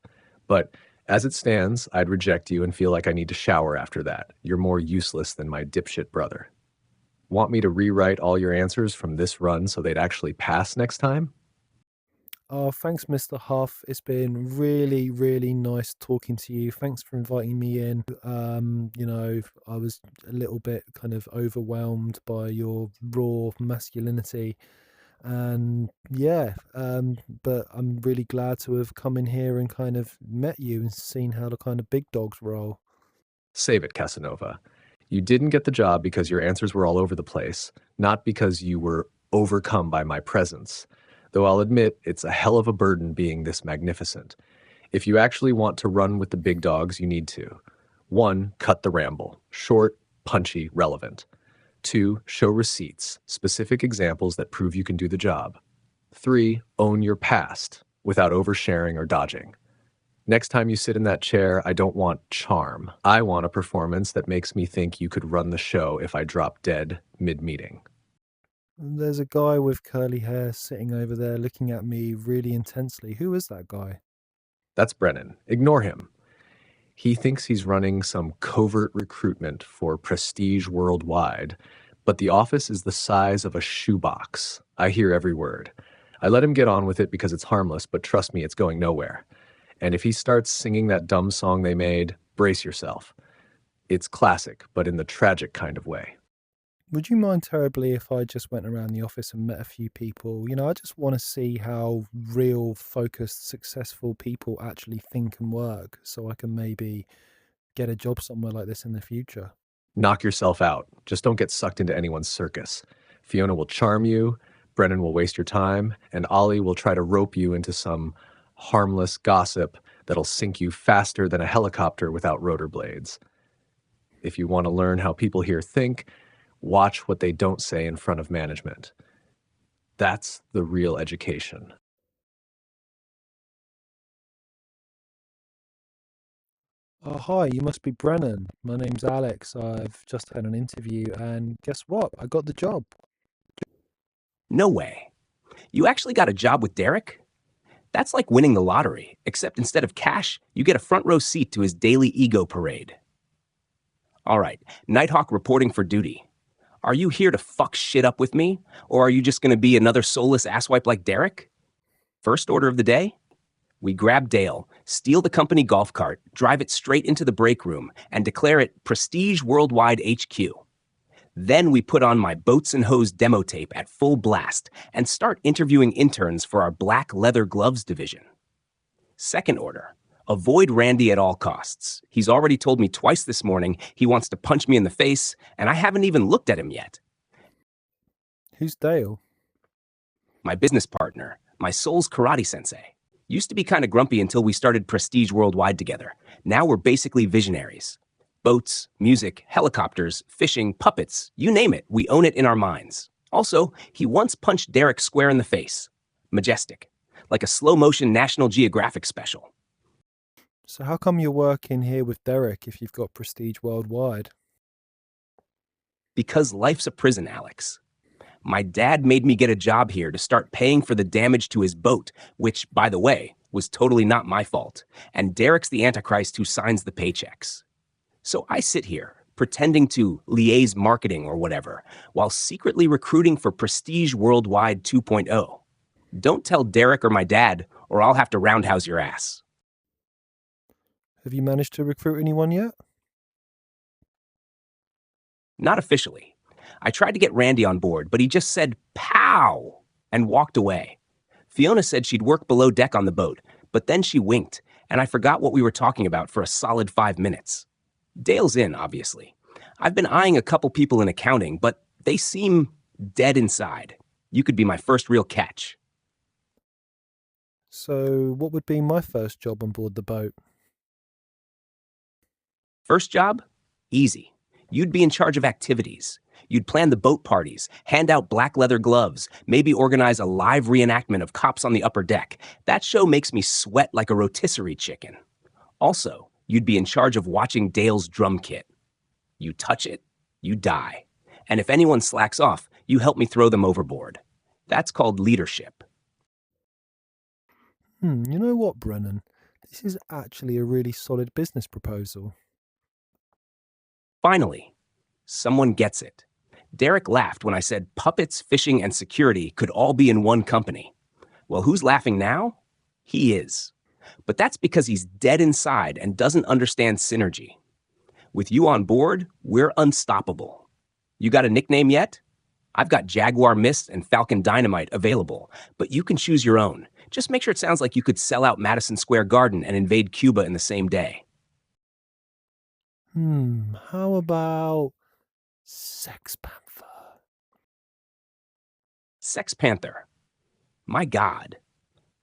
But as it stands, I'd reject you and feel like I need to shower after that. You're more useless than my dipshit brother. Want me to rewrite all your answers from this run so they'd actually pass next time? Oh, thanks, Mr. Huff. It's been really, really nice talking to you. Thanks for inviting me in. I was a little bit kind of overwhelmed by your raw masculinity. And yeah, but I'm really glad to have come in here and kind of met you and seen how the kind of big dogs roll. Save it, Casanova. You didn't get the job because your answers were all over the place, not because you were overcome by my presence. Though I'll admit it's a hell of a burden being this magnificent. If you actually want to run with the big dogs, you need to. 1, cut the ramble. Short, punchy, relevant. 2, show receipts, specific examples that prove you can do the job. 3, own your past without oversharing or dodging. Next time you sit in that chair, I don't want charm. I want a performance that makes me think you could run the show if I drop dead mid-meeting. There's a guy with curly hair sitting over there looking at me really intensely. Who is that guy? That's Brennan. Ignore him. He thinks he's running some covert recruitment for prestige worldwide, but the office is the size of a shoebox. I hear every word. I let him get on with it because it's harmless, but trust me, it's going nowhere. And if he starts singing that dumb song they made, brace yourself. It's classic, but in the tragic kind of way. Would you mind terribly if I just went around the office and met a few people? I just want to see how real, focused, successful people actually think and work so I can maybe get a job somewhere like this in the future. Knock yourself out. Just don't get sucked into anyone's circus. Fiona will charm you, Brennan will waste your time, and Ollie will try to rope you into some harmless gossip that'll sink you faster than a helicopter without rotor blades. If you want to learn how people here think, watch what they don't say in front of management. That's the real education. Oh, hi, you must be Brennan. My name's Alex. I've just had an interview, and guess what? I got the job. No way. You actually got a job with Derek? That's like winning the lottery, except instead of cash, you get a front row seat to his daily ego parade. All right, Nighthawk reporting for duty. Are you here to fuck shit up with me, or are you just going to be another soulless asswipe like Derek? First order of the day? We grab Dale, steal the company golf cart, drive it straight into the break room, and declare it Prestige Worldwide HQ. Then we put on my Boats and Hose demo tape at full blast and start interviewing interns for our black leather gloves division. Second order, avoid Randy at all costs. He's already told me twice this morning he wants to punch me in the face, and I haven't even looked at him yet. Who's Dale? My business partner, my soul's karate sensei. Used to be kind of grumpy until we started Prestige Worldwide together. Now we're basically visionaries. Boats, music, helicopters, fishing, puppets, you name it, we own it in our minds. Also, he once punched Derek square in the face. Majestic. Like a slow-motion National Geographic special. So how come you're working here with Derek if you've got Prestige Worldwide? Because life's a prison, Alex. My dad made me get a job here to start paying for the damage to his boat, which, by the way, was totally not my fault. And Derek's the Antichrist who signs the paychecks. So I sit here, pretending to liaise marketing or whatever, while secretly recruiting for Prestige Worldwide 2.0. Don't tell Derek or my dad, or I'll have to roundhouse your ass. Have you managed to recruit anyone yet? Not officially. I tried to get Randy on board, but he just said, "Pow!" and walked away. Fiona said she'd work below deck on the boat, but then she winked, and I forgot what we were talking about for a solid 5 minutes. Dale's in, obviously. I've been eyeing a couple people in accounting, but they seem dead inside. You could be my first real catch. So what would be my first job on board the boat? First job? Easy. You'd be in charge of activities. You'd plan the boat parties, hand out black leather gloves, maybe organize a live reenactment of Cops on the Upper Deck. That show makes me sweat like a rotisserie chicken. Also, you'd be in charge of watching Dale's drum kit. You touch it, you die. And if anyone slacks off, you help me throw them overboard. That's called leadership. You know what, Brennan? This is actually a really solid business proposal. Finally, someone gets it. Derek laughed when I said puppets, fishing, and security could all be in one company. Well, who's laughing now? He is. But that's because he's dead inside and doesn't understand synergy. With you on board, we're unstoppable. You got a nickname yet? I've got Jaguar Mist and Falcon Dynamite available, but you can choose your own. Just make sure it sounds like you could sell out Madison Square Garden and invade Cuba in the same day. How about Sex Panther? Sex Panther. My God.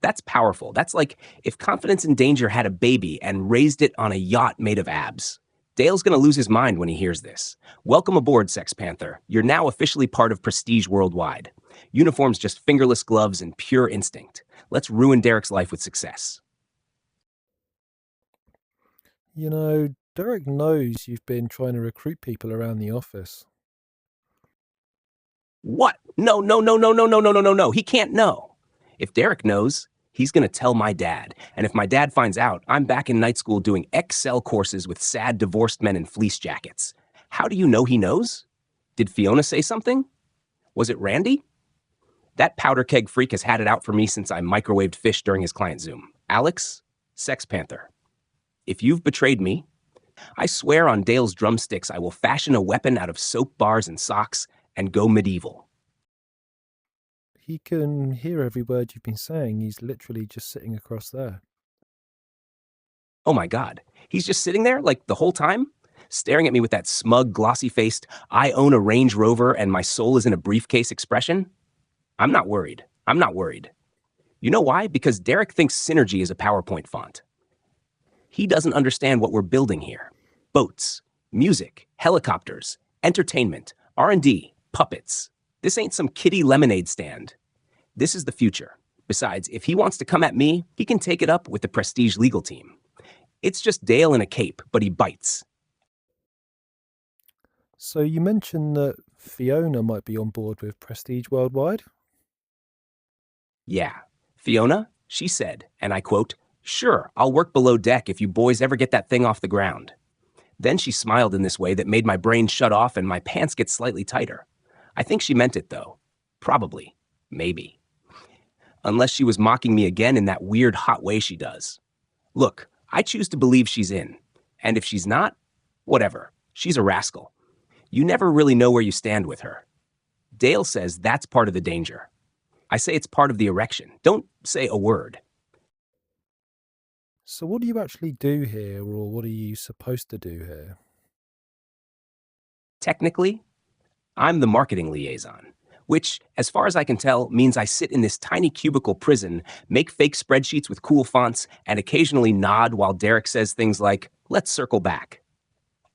That's powerful. That's like if Confidence in Danger had a baby and raised it on a yacht made of abs. Dale's going to lose his mind when he hears this. Welcome aboard, Sex Panther. You're now officially part of Prestige Worldwide. Uniforms just fingerless gloves and pure instinct. Let's ruin Derek's life with success. You know, Derek knows you've been trying to recruit people around the office. What? No. He can't know. If Derek knows, he's going to tell my dad. And if my dad finds out, I'm back in night school doing Excel courses with sad divorced men in fleece jackets. How do you know he knows? Did Fiona say something? Was it Randy? That powder keg freak has had it out for me since I microwaved fish during his client Zoom. Alex, Sex Panther. If you've betrayed me, I swear on Dale's drumsticks I will fashion a weapon out of soap bars and socks and go medieval. He can hear every word you've been saying. He's literally just sitting across there. Oh my God, he's just sitting there like the whole time? Staring at me with that smug, glossy-faced, I own a Range Rover and my soul is in a briefcase expression? I'm not worried. You know why? Because Derek thinks synergy is a PowerPoint font. He doesn't understand what we're building here. Boats, music, helicopters, entertainment, R&D, puppets. This ain't some kiddie lemonade stand. This is the future. Besides, if he wants to come at me, he can take it up with the Prestige legal team. It's just Dale in a cape, but he bites. So you mentioned that Fiona might be on board with Prestige Worldwide? Yeah. Fiona, she said, and I quote, "Sure, I'll work below deck if you boys ever get that thing off the ground." Then she smiled in this way that made my brain shut off and my pants get slightly tighter. I think she meant it, though. Probably. Maybe. Unless she was mocking me again in that weird hot way she does. Look, I choose to believe she's in. And if she's not, whatever. She's a rascal. You never really know where you stand with her. Dale says that's part of the danger. I say it's part of the erection. Don't say a word. So what do you actually do here, or what are you supposed to do here? Technically, I'm the marketing liaison, which, as far as I can tell, means I sit in this tiny cubicle prison, make fake spreadsheets with cool fonts, and occasionally nod while Derek says things like, "Let's circle back."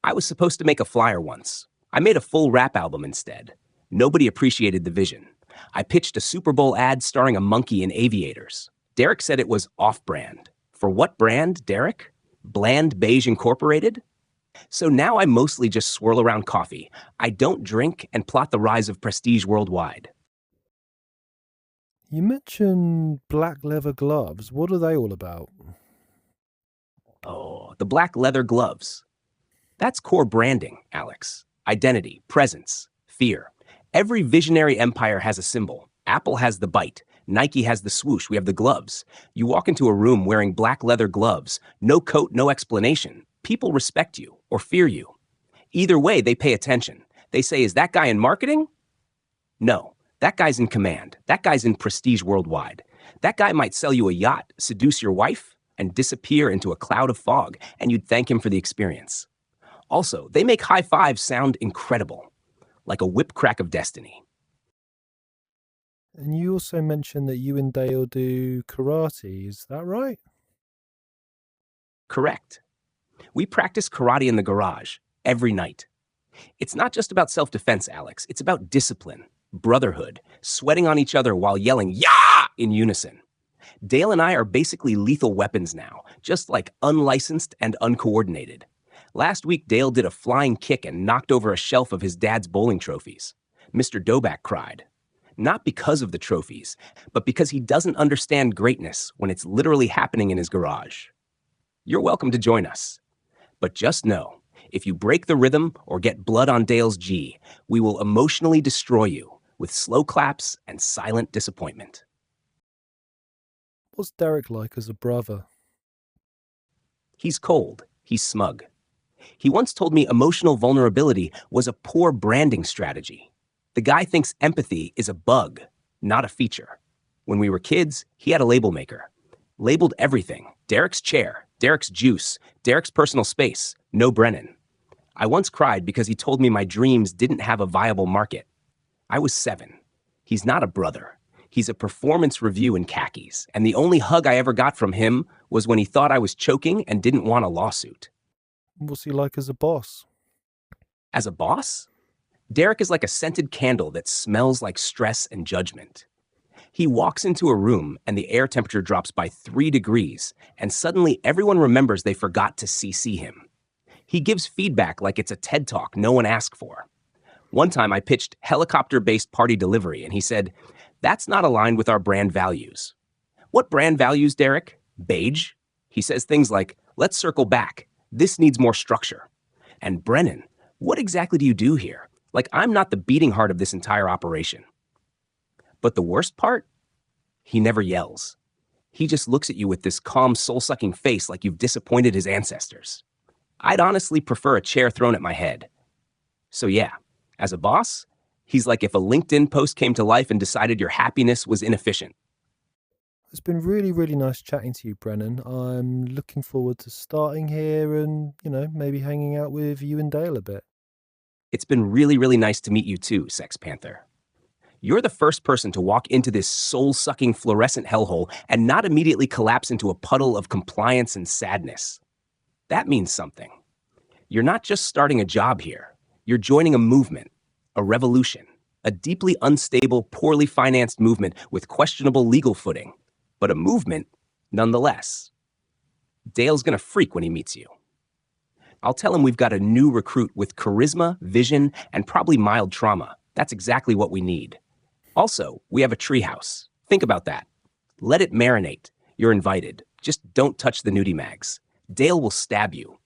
I was supposed to make a flyer once. I made a full rap album instead. Nobody appreciated the vision. I pitched a Super Bowl ad starring a monkey in aviators. Derek said it was off-brand. For what brand, Derek? Bland Beige Incorporated? So now I mostly just swirl around coffee. I don't drink and plot the rise of Prestige Worldwide. You mentioned black leather gloves. What are they all about? Oh, the black leather gloves. That's core branding, Alex. Identity, presence, fear. Every visionary empire has a symbol. Apple has the bite. Nike has the swoosh. We have the gloves. You walk into a room wearing black leather gloves. No coat, no explanation. People respect you or fear you. Either way, they pay attention. They say, "Is that guy in marketing?" No, that guy's in command. That guy's in Prestige Worldwide. That guy might sell you a yacht, seduce your wife, and disappear into a cloud of fog, and you'd thank him for the experience. Also, they make high fives sound incredible, like a whip crack of destiny. And you also mentioned that you and Dale do karate. Is that right? Correct. We practice karate in the garage every night. It's not just about self-defense, Alex. It's about discipline, brotherhood, sweating on each other while yelling, "Yah!" in unison. Dale and I are basically lethal weapons now, just like unlicensed and uncoordinated. Last week, Dale did a flying kick and knocked over a shelf of his dad's bowling trophies. Mr. Doback cried. Not because of the trophies, but because he doesn't understand greatness when it's literally happening in his garage. You're welcome to join us. But just know, if you break the rhythm or get blood on Dale's G, we will emotionally destroy you with slow claps and silent disappointment. What's Derek like as a brother? He's cold. He's smug. He once told me emotional vulnerability was a poor branding strategy. The guy thinks empathy is a bug, not a feature. When we were kids, he had a label maker. Labeled everything. Derek's chair, Derek's juice, Derek's personal space, no Brennan. I once cried because he told me my dreams didn't have a viable market. I was 7. He's not a brother. He's a performance review in khakis, and the only hug I ever got from him was when he thought I was choking and didn't want a lawsuit. What's he like as a boss? As a boss? Derek is like a scented candle that smells like stress and judgment. He walks into a room and the air temperature drops by 3 degrees, and suddenly everyone remembers they forgot to CC him. He gives feedback like it's a TED Talk no one asked for. One time I pitched helicopter-based party delivery, and he said, "That's not aligned with our brand values." What brand values, Derek? Beige? He says things like, "Let's circle back. This needs more structure." And Brennan, what exactly do you do here? Like, I'm not the beating heart of this entire operation. But the worst part? He never yells. He just looks at you with this calm, soul-sucking face like you've disappointed his ancestors. I'd honestly prefer a chair thrown at my head. So yeah, as a boss, he's like if a LinkedIn post came to life and decided your happiness was inefficient. It's been really, really nice chatting to you, Brennan. I'm looking forward to starting here and, maybe hanging out with you and Dale a bit. It's been really, really nice to meet you too, Sex Panther. You're the first person to walk into this soul-sucking fluorescent hellhole and not immediately collapse into a puddle of compliance and sadness. That means something. You're not just starting a job here. You're joining a movement, a revolution, a deeply unstable, poorly financed movement with questionable legal footing, but a movement nonetheless. Dale's gonna freak when he meets you. I'll tell him we've got a new recruit with charisma, vision, and probably mild trauma. That's exactly what we need. Also, we have a treehouse. Think about that. Let it marinate. You're invited. Just don't touch the nudie mags. Dale will stab you.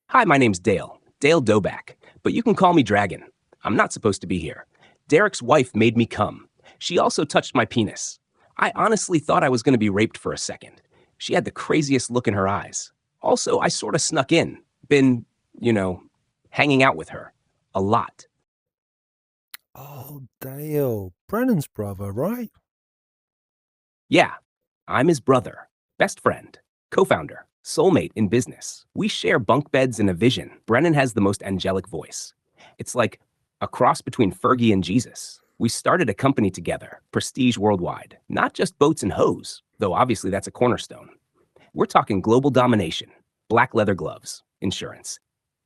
Hi, my name's Dale. Dale Doback. But you can call me Dragon. I'm not supposed to be here. Derek's wife made me come. She also touched my penis. I honestly thought I was going to be raped for a second. She had the craziest look in her eyes. Also, I sort of snuck in. Been, hanging out with her. A lot. Oh, Dale. Brennan's brother, right? Yeah, I'm his brother, best friend, co-founder, soulmate in business. We share bunk beds and a vision. Brennan has the most angelic voice. It's like a cross between Fergie and Jesus. We started a company together, Prestige Worldwide. Not just boats and hoes, though obviously that's a cornerstone. We're talking global domination, black leather gloves, insurance,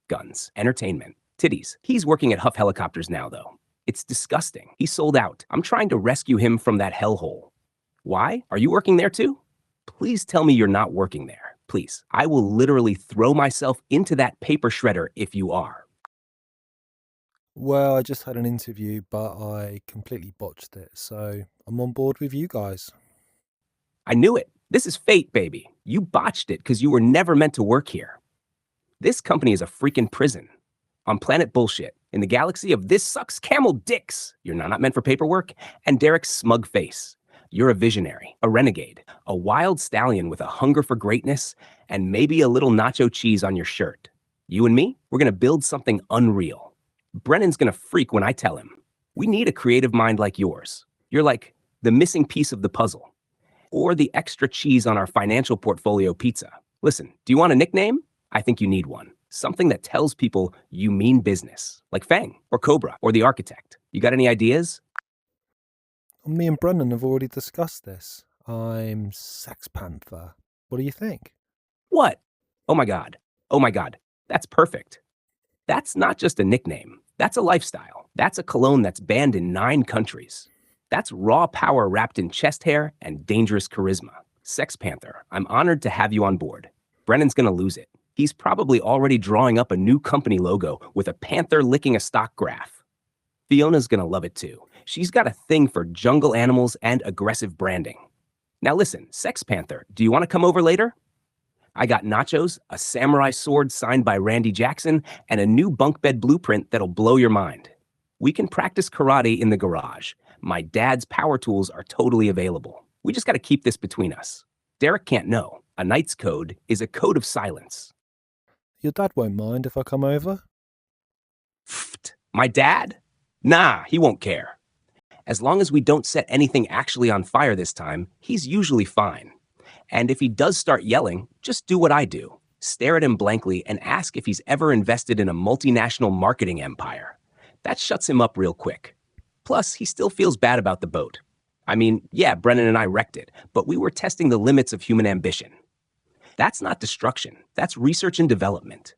guns, entertainment, titties. He's working at Huff Helicopters now, though. It's disgusting. He sold out. I'm trying to rescue him from that hellhole. Why? Are you working there too? Please tell me you're not working there. Please. I will literally throw myself into that paper shredder if you are. Well, I just had an interview, but I completely botched it, so I'm on board with you guys. I knew it. This is fate, baby. You botched it because you were never meant to work here. This company is a freaking prison. On planet bullshit, in the galaxy of this sucks camel dicks. You're not meant for paperwork. And Derek's smug face. You're a visionary, a renegade, a wild stallion with a hunger for greatness, and maybe a little nacho cheese on your shirt. You and me, we're gonna build something unreal. Brennan's gonna freak when I tell him. We need a creative mind like yours. You're like the missing piece of the puzzle. Or the extra cheese on our financial portfolio pizza. Listen, do you want a nickname? I think you need one. Something that tells people you mean business, like Fang or Cobra or the Architect. You got any ideas? Me and Brennan have already discussed this. I'm Sex Panther. What do you think? What? Oh my God. Oh my God. That's perfect. That's not just a nickname. That's a lifestyle. That's a cologne that's banned in 9 countries. That's raw power wrapped in chest hair and dangerous charisma. Sex Panther, I'm honored to have you on board. Brennan's gonna lose it. He's probably already drawing up a new company logo with a panther licking a stock graph. Fiona's gonna love it too. She's got a thing for jungle animals and aggressive branding. Now listen, Sex Panther, do you want to come over later? I got nachos, a samurai sword signed by Randy Jackson, and a new bunk bed blueprint that'll blow your mind. We can practice karate in the garage. My dad's power tools are totally available. We just got to keep this between us. Derek can't know. A knight's code is a code of silence. Your dad won't mind if I come over? Pfft, my dad? Nah, he won't care. As long as we don't set anything actually on fire this time, he's usually fine. And if he does start yelling, just do what I do. Stare at him blankly and ask if he's ever invested in a multinational marketing empire. That shuts him up real quick. Plus, he still feels bad about the boat. I mean, yeah, Brennan and I wrecked it, but we were testing the limits of human ambition. That's not destruction. That's research and development.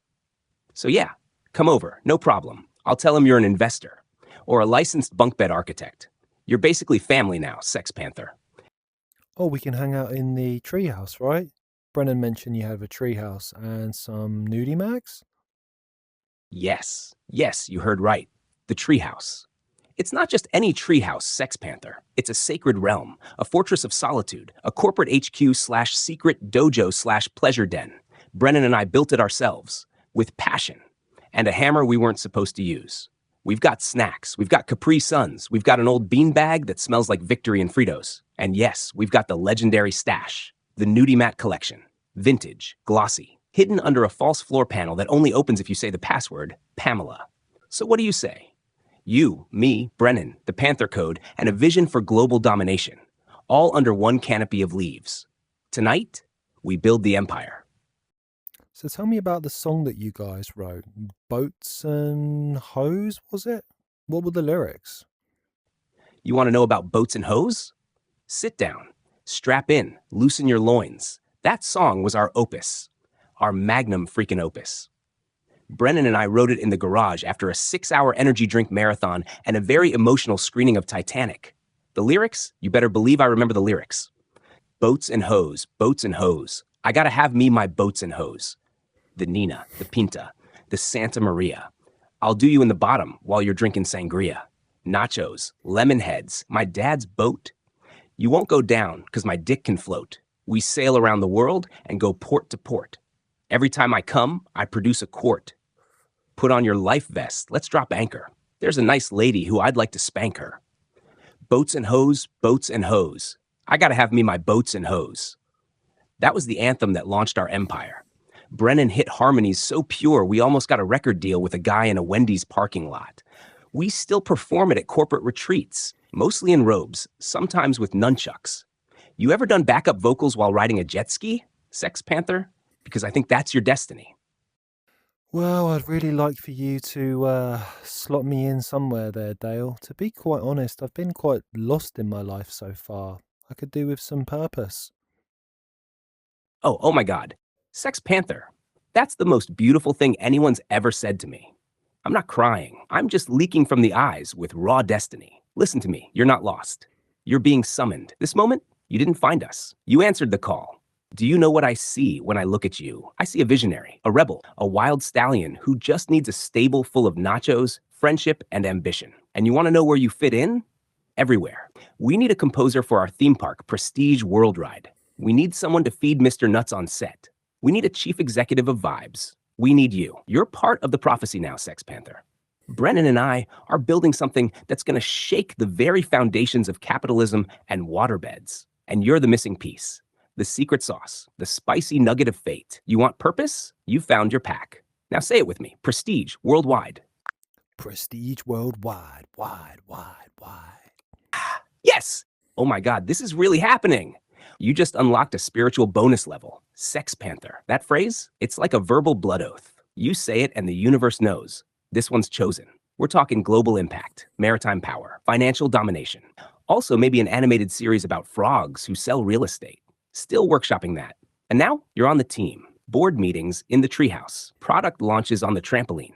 So yeah, come over, no problem. I'll tell him you're an investor or a licensed bunk bed architect. You're basically family now, Sex Panther. Oh, we can hang out in the treehouse, right? Brennan mentioned you have a treehouse and some nudie mags? Yes, you heard right. The treehouse. It's not just any treehouse, Sex Panther. It's a sacred realm, a fortress of solitude, a corporate HQ/secret dojo/pleasure den. Brennan and I built it ourselves, with passion, and a hammer we weren't supposed to use. We've got snacks, we've got Capri Suns, we've got an old beanbag that smells like Victory and Fritos. And yes, we've got the legendary stash, the Nudie Mat collection. Vintage, glossy, hidden under a false floor panel that only opens if you say the password, Pamela. So what do you say? You, me, Brennan, the Panther Code, and a vision for global domination, all under one canopy of leaves. Tonight, we build the empire. So tell me about the song that you guys wrote. Boats and Hose, was it? What were the lyrics? You want to know about boats and hose? Sit down, strap in, loosen your loins. That song was our opus, our magnum freaking opus. Brennan and I wrote it in the garage after a 6-hour energy drink marathon and a very emotional screening of Titanic. The lyrics? You better believe I remember the lyrics. Boats and hose, boats and hose. I gotta have me my boats and hose. The Nina, the Pinta, the Santa Maria. I'll do you in the bottom while you're drinking sangria. Nachos, lemon heads, my dad's boat. You won't go down because my dick can float. We sail around the world and go port to port. Every time I come, I produce a quart. Put on your life vest, let's drop anchor. There's a nice lady who I'd like to spank her. Boats and hose, boats and hose. I gotta have me my boats and hose. That was the anthem that launched our empire. Brennan hit harmonies so pure we almost got a record deal with a guy in a Wendy's parking lot. We still perform it at corporate retreats, mostly in robes, sometimes with nunchucks. You ever done backup vocals while riding a jet ski, Sex Panther? Because I think that's your destiny. Well, I'd really like for you to slot me in somewhere there, Dale. To be quite honest, I've been quite lost in my life so far. I could do with some purpose. Oh my God. Sex Panther. That's the most beautiful thing anyone's ever said to me. I'm not crying. I'm just leaking from the eyes with raw destiny. Listen to me. You're not lost. You're being summoned. This moment, you didn't find us. You answered the call. Do you know what I see when I look at you? I see a visionary, a rebel, a wild stallion who just needs a stable full of nachos, friendship, and ambition. And you want to know where you fit in? Everywhere. We need a composer for our theme park, Prestige World Ride. We need someone to feed Mr. Nuts on set. We need a chief executive of vibes. We need you. You're part of the prophecy now, Sex Panther. Brennan and I are building something that's going to shake the very foundations of capitalism and waterbeds. And you're the missing piece. The secret sauce, the spicy nugget of fate. You want purpose? You found your pack. Now say it with me. Prestige worldwide. Prestige worldwide, wide. Yes! Oh my God, this is really happening. You just unlocked a spiritual bonus level. Sex Panther. That phrase? It's like a verbal blood oath. You say it and the universe knows. This one's chosen. We're talking global impact, maritime power, financial domination. Also maybe an animated series about frogs who sell real estate. Still workshopping that. And now you're on the team. Board meetings in the treehouse. Product launches on the trampoline.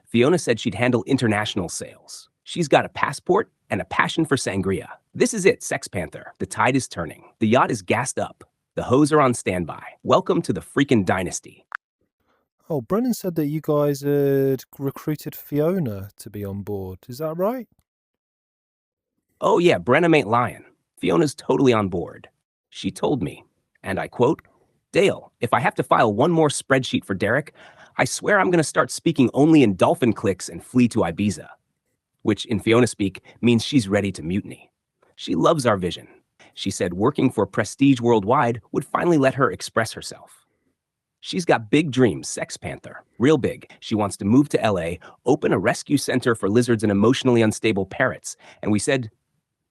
Fiona said she'd handle international sales. She's got a passport and a passion for sangria. This is it, Sex Panther. The tide is turning. The yacht is gassed up. The hoes are on standby. Welcome to the freaking dynasty. Oh, Brennan said that you guys had recruited Fiona to be on board. Is that right? Oh yeah, Brenham ain't lying. Fiona's totally on board. She told me, and I quote, Dale, if I have to file one more spreadsheet for Derek, I swear I'm going to start speaking only in dolphin clicks and flee to Ibiza. Which in Fiona speak means she's ready to mutiny. She loves our vision. She said working for Prestige Worldwide would finally let her express herself. She's got big dreams, Sex Panther, real big. She wants to move to LA, open a rescue center for lizards and emotionally unstable parrots. And we said,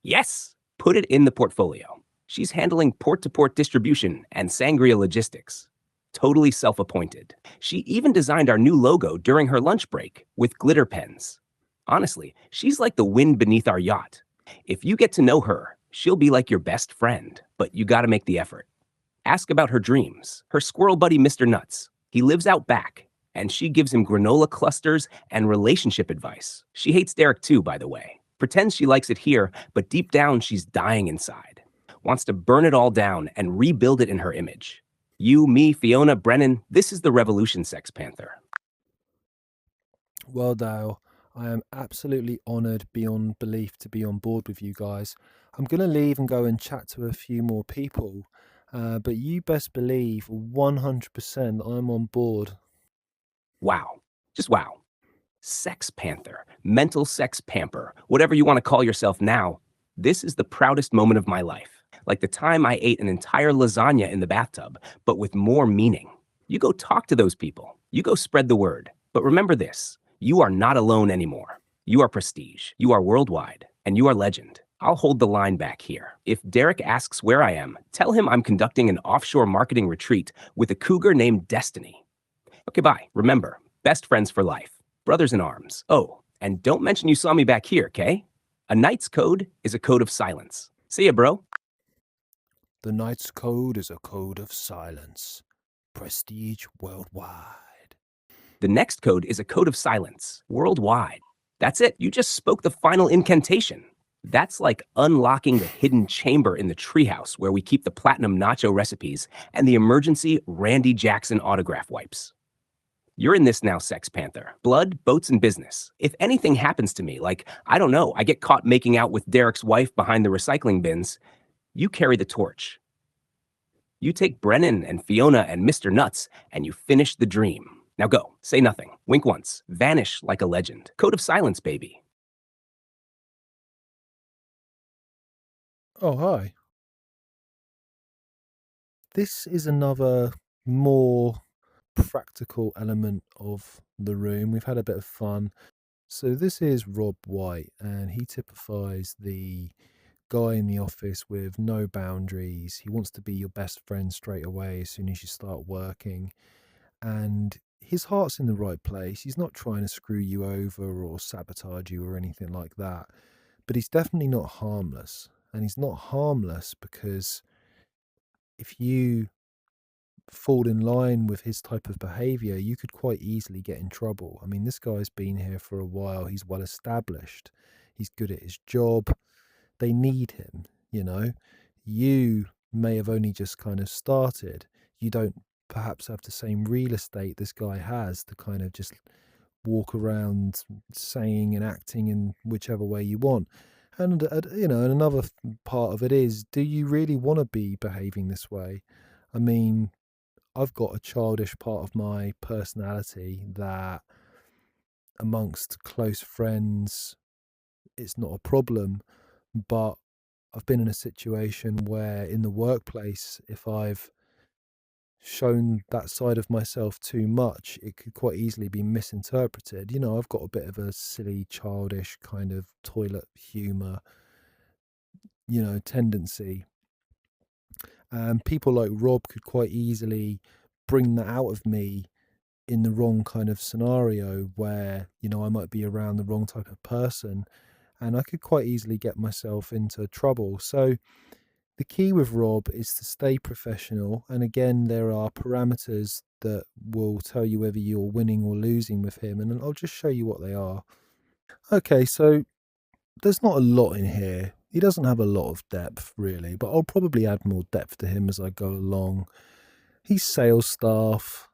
yes, put it in the portfolio. She's handling port-to-port distribution and sangria logistics. Totally self-appointed. She even designed our new logo during her lunch break with glitter pens. Honestly, she's like the wind beneath our yacht. If you get to know her, she'll be like your best friend, but you gotta make the effort. Ask about her dreams. Her squirrel buddy, Mr. Nuts. He lives out back, and she gives him granola clusters and relationship advice. She hates Derek too, by the way. Pretends she likes it here, but deep down she's dying inside. Wants to burn it all down and rebuild it in her image. You, me, Fiona, Brennan, this is the revolution, Sex Panther. Well, Dale, I am absolutely honoured beyond belief to be on board with you guys. I'm going to leave and go and chat to a few more people, but you best believe 100% I'm on board. Wow. Just wow. Sex Panther, mental sex pamper, whatever you want to call yourself now, this is the proudest moment of my life. Like the time I ate an entire lasagna in the bathtub, but with more meaning. You go talk to those people. You go spread the word. But remember this, you are not alone anymore. You are prestige. You are worldwide. And you are legend. I'll hold the line back here. If Derek asks where I am, tell him I'm conducting an offshore marketing retreat with a cougar named Destiny. Okay, bye. Remember, best friends for life. Brothers in arms. Oh, and don't mention you saw me back here, okay? A knight's code is a code of silence. See ya, bro. The Knight's Code is a code of silence. Prestige worldwide. The next code is a code of silence, worldwide. That's it. You just spoke the final incantation. That's like unlocking the hidden chamber in the treehouse where we keep the platinum nacho recipes and the emergency Randy Jackson autograph wipes. You're in this now, Sex Panther. Blood, boats, and business. If anything happens to me, like, I don't know, I get caught making out with Derek's wife behind the recycling bins, you carry the torch. You take Brennan and Fiona and Mr. Nuts, and you finish the dream. Now go, say nothing, wink once, vanish like a legend. Code of silence, baby. Oh, hi. This is another more practical element of the room. We've had a bit of fun. So this is Rob White, and he typifies the guy in the office with no boundaries. He wants to be your best friend straight away as soon as you start working. And his heart's in the right place. He's not trying to screw you over or sabotage you or anything like that. But he's definitely not harmless. And he's not harmless because if you fall in line with his type of behavior, you could quite easily get in trouble. I mean, this guy's been here for a while. He's well established. He's good at his job. They need him, you know. You may have only just kind of started. You don't perhaps have the same real estate this guy has to kind of just walk around saying and acting in whichever way you want. And, you know, and another part of it is, do you really want to be behaving this way? I mean, I've got a childish part of my personality that amongst close friends, it's not a problem. But I've been in a situation where in the workplace, if I've shown that side of myself too much, it could quite easily be misinterpreted. You know, I've got a bit of a silly, childish kind of toilet humor, you know, tendency. And people like Rob could quite easily bring that out of me in the wrong kind of scenario where, you know, I might be around the wrong type of person and I could quite easily get myself into trouble. So the key with Rob is to stay professional. And again, there are parameters that will tell you whether you're winning or losing with him. And I'll just show you what they are. Okay, so there's not a lot in here, He doesn't have a lot of depth, really, but I'll probably add more depth to him as I go along. He's sales staff.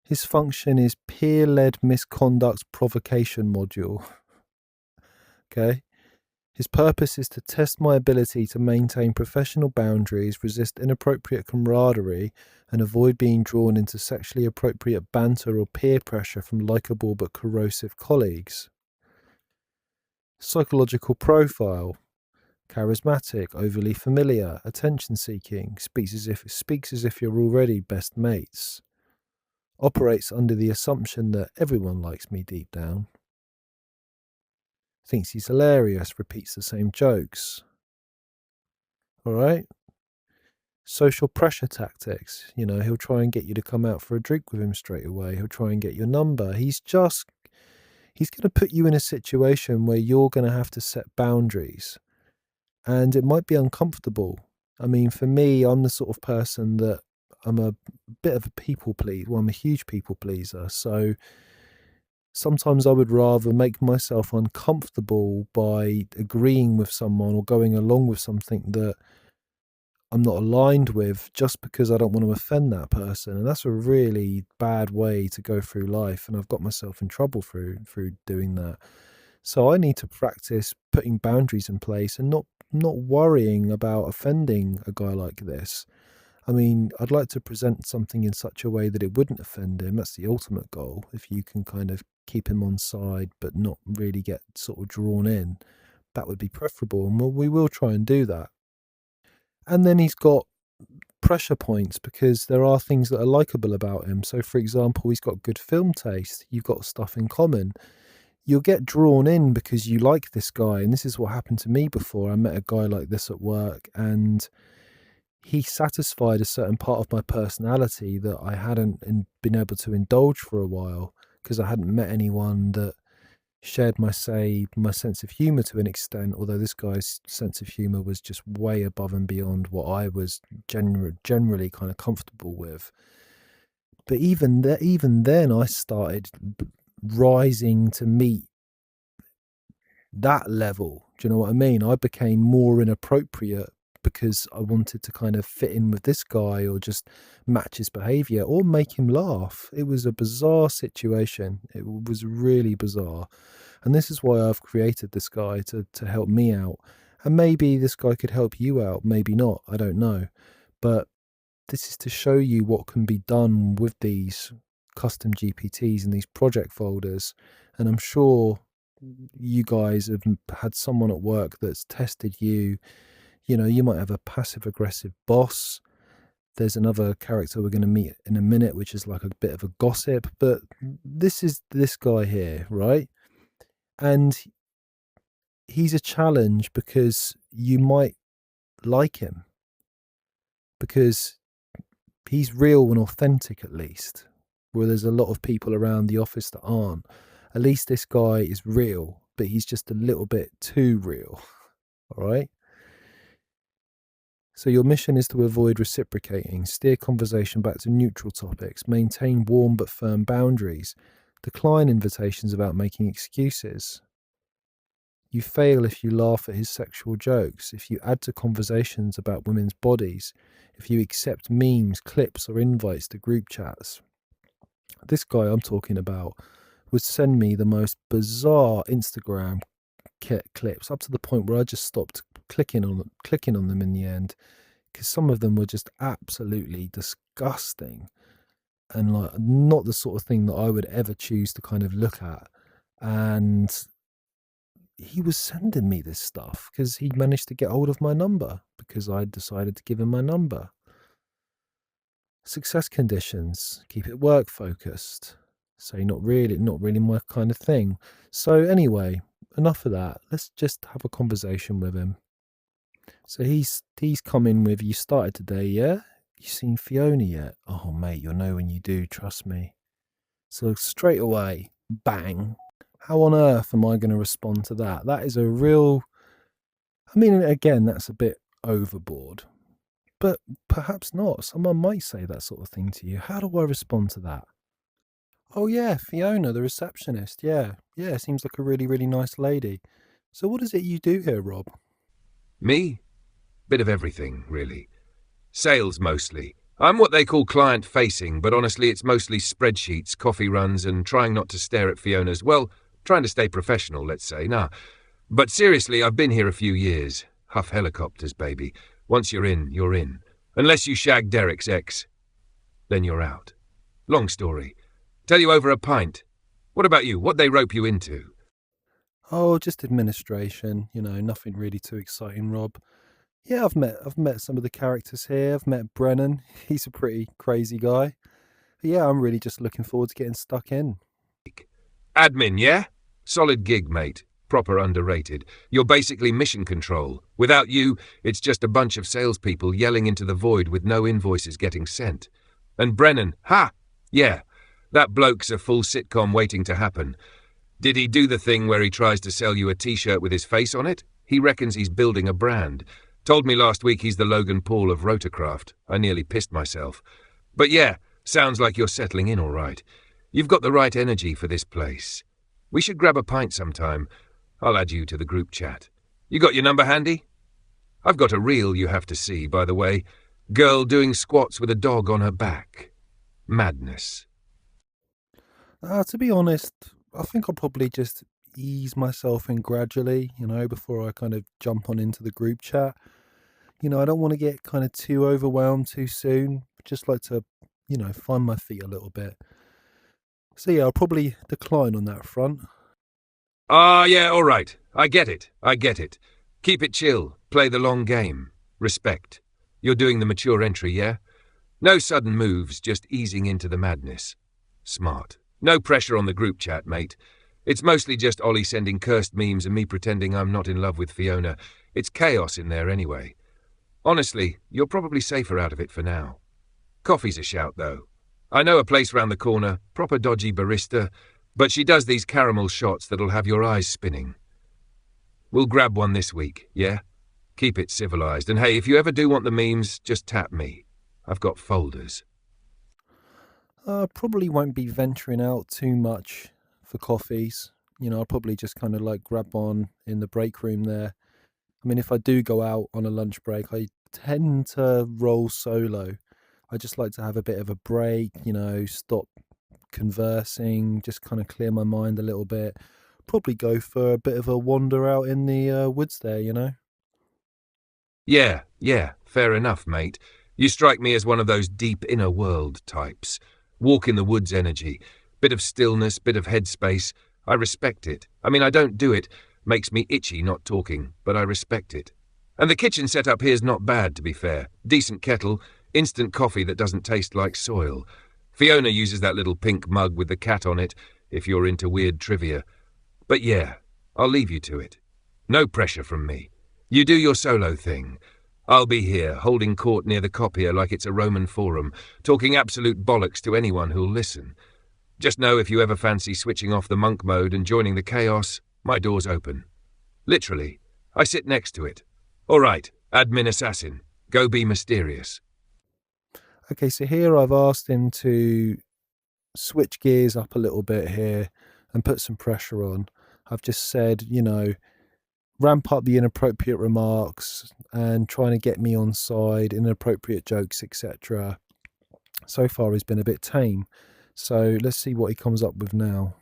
His function is peer-led misconduct provocation module. Okay? His purpose is to test my ability to maintain professional boundaries, resist inappropriate camaraderie, and avoid being drawn into sexually appropriate banter or peer pressure from likable but corrosive colleagues. Psychological profile: charismatic, overly familiar, attention-seeking, speaks as if you're already best mates. Operates under the assumption that everyone likes me deep down. Thinks he's hilarious, repeats the same jokes. All right? Social pressure tactics. He'll try and get you to come out for a drink with him straight away. He'll try and get your number. He's going to put you in a situation where you're going to have to set boundaries. And it might be uncomfortable. I mean, for me, I'm the sort of person that I'm a bit of a people pleaser. Well, I'm a huge people pleaser. So sometimes I would rather make myself uncomfortable by agreeing with someone or going along with something that I'm not aligned with, just because I don't want to offend that person. And that's a really bad way to go through life. And I've got myself in trouble through doing that. So I need to practice putting boundaries in place and not worrying about offending a guy like this. I mean, I'd like to present something in such a way that it wouldn't offend him. That's the ultimate goal. If you can kind of keep him on side but not really get sort of drawn in, that would be preferable. And we will try and do that. And then he's got pressure points because there are things that are likable about him. So, for example, he's got good film taste. You've got stuff in common. You'll get drawn in because you like this guy. And this is what happened to me before. I met a guy like this at work, and he satisfied a certain part of my personality that I hadn't been able to indulge for a while, because I hadn't met anyone that shared my sense of humor to an extent, although this guy's sense of humor was just way above and beyond what I was generally kind of comfortable with. But even then I started rising to meet that level. Do you know what I mean? I became more inappropriate because I wanted to kind of fit in with this guy or just match his behavior or make him laugh. It was a bizarre situation. It was really bizarre. And this is why I've created this guy, to help me out. And maybe this guy could help you out, maybe not, I don't know. But this is to show you what can be done with these custom GPTs and these project folders. And I'm sure you guys have had someone at work that's tested you. You might have a passive aggressive boss. There's another character we're going to meet in a minute, which is like a bit of a gossip. But this is this guy here, right? And he's a challenge because you might like him, because he's real and authentic, at least, where there's a lot of people around the office that aren't. At least this guy is real, but he's just a little bit too real. All right? So your mission is to avoid reciprocating, steer conversation back to neutral topics, maintain warm but firm boundaries, decline invitations without making excuses. You fail if you laugh at his sexual jokes, if you add to conversations about women's bodies, if you accept memes, clips, or invites to group chats. This guy I'm talking about would send me the most bizarre Instagram clips, up to the point where I just stopped clicking on them in the end, because some of them were just absolutely disgusting and like not the sort of thing that I would ever choose to kind of look at. And he was sending me this stuff because he managed to get hold of my number, because I decided to give him my number. Success conditions: keep it work focused. Say not really my kind of thing. So anyway, enough of that. Let's just have a conversation with him. So he's come in with, you started today, yeah? You seen Fiona yet? Oh mate, you'll know when you do, trust me. So straight away, bang. How on earth am I going to respond to that? That is a real, I mean, again, that's a bit overboard, but perhaps not. Someone might say that sort of thing to you. How do I respond to that? Oh yeah, Fiona, the receptionist. Yeah, seems like a really, really nice lady. So what is it you do here, Rob? Me? Bit of everything, really. Sales mostly. I'm what they call client-facing, but honestly it's mostly spreadsheets, coffee runs, and trying not to stare at Fiona's, well, trying to stay professional, let's say. Nah. But seriously, I've been here a few years. Huff helicopters, baby. Once you're in, you're in. Unless you shag Derek's ex, then you're out. Long story. Tell you over a pint. What about you? What they rope you into? Oh, just administration, nothing really too exciting, Rob. Yeah, I've met some of the characters here. I've met Brennan. He's a pretty crazy guy. But yeah, I'm really just looking forward to getting stuck in. Admin, yeah? Solid gig, mate. Proper underrated. You're basically mission control. Without you, it's just a bunch of salespeople yelling into the void with no invoices getting sent. And Brennan, ha! Yeah, that bloke's a full sitcom waiting to happen. Did he do the thing where he tries to sell you a t-shirt with his face on it? He reckons he's building a brand. Told me last week he's the Logan Paul of Rotorcraft. I nearly pissed myself. But yeah, sounds like you're settling in all right. You've got the right energy for this place. We should grab a pint sometime. I'll add you to the group chat. You got your number handy? I've got a reel you have to see, by the way. Girl doing squats with a dog on her back. Madness. To be honest, I think I'll probably just ease myself in gradually, before I kind of jump on into the group chat. I don't want to get kind of too overwhelmed too soon. Just like to, find my feet a little bit. So yeah, I'll probably decline on that front. Yeah, all right. I get it. Keep it chill. Play the long game. Respect. You're doing the mature entry, yeah? No sudden moves, just easing into the madness. Smart. No pressure on the group chat, mate. It's mostly just Ollie sending cursed memes and me pretending I'm not in love with Fiona. It's chaos in there anyway. Honestly, you're probably safer out of it for now. Coffee's a shout, though. I know a place round the corner, proper dodgy barista, but she does these caramel shots that'll have your eyes spinning. We'll grab one this week, yeah? Keep it civilized, and hey, if you ever do want the memes, just tap me. I've got folders. Probably won't be venturing out too much for coffees. I'll probably just kind of like grab on in the break room there. I mean, if I do go out on a lunch break, I tend to roll solo. I just like to have a bit of a break, stop conversing, just kind of clear my mind a little bit. Probably go for a bit of a wander out in the woods there, Yeah, fair enough, mate. You strike me as one of those deep inner world types. Walk in the woods energy. Bit of stillness, bit of headspace. I respect it. I mean, I don't do it. Makes me itchy not talking, but I respect it. And the kitchen setup here's not bad, to be fair. Decent kettle, instant coffee that doesn't taste like soil. Fiona uses that little pink mug with the cat on it, if you're into weird trivia. But yeah, I'll leave you to it. No pressure from me. You do your solo thing. I'll be here, holding court near the copier like it's a Roman forum, talking absolute bollocks to anyone who'll listen. Just know if you ever fancy switching off the monk mode and joining the chaos, my door's open. Literally, I sit next to it. All right, admin assassin, go be mysterious. Okay, so here I've asked him to switch gears up a little bit here and put some pressure on. I've just said, ramp up the inappropriate remarks and trying to get me on side, inappropriate jokes, etc. So far he's been a bit tame. So let's see what he comes up with now.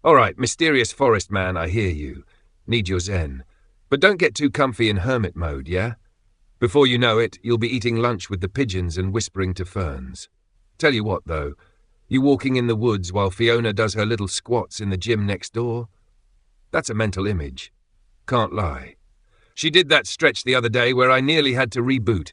All right, mysterious forest man, I hear you. Need your zen. But don't get too comfy in hermit mode, yeah? Before you know it, you'll be eating lunch with the pigeons and whispering to ferns. Tell you what, though, you walking in the woods while Fiona does her little squats in the gym next door? That's a mental image. Can't lie. She did that stretch the other day where I nearly had to reboot.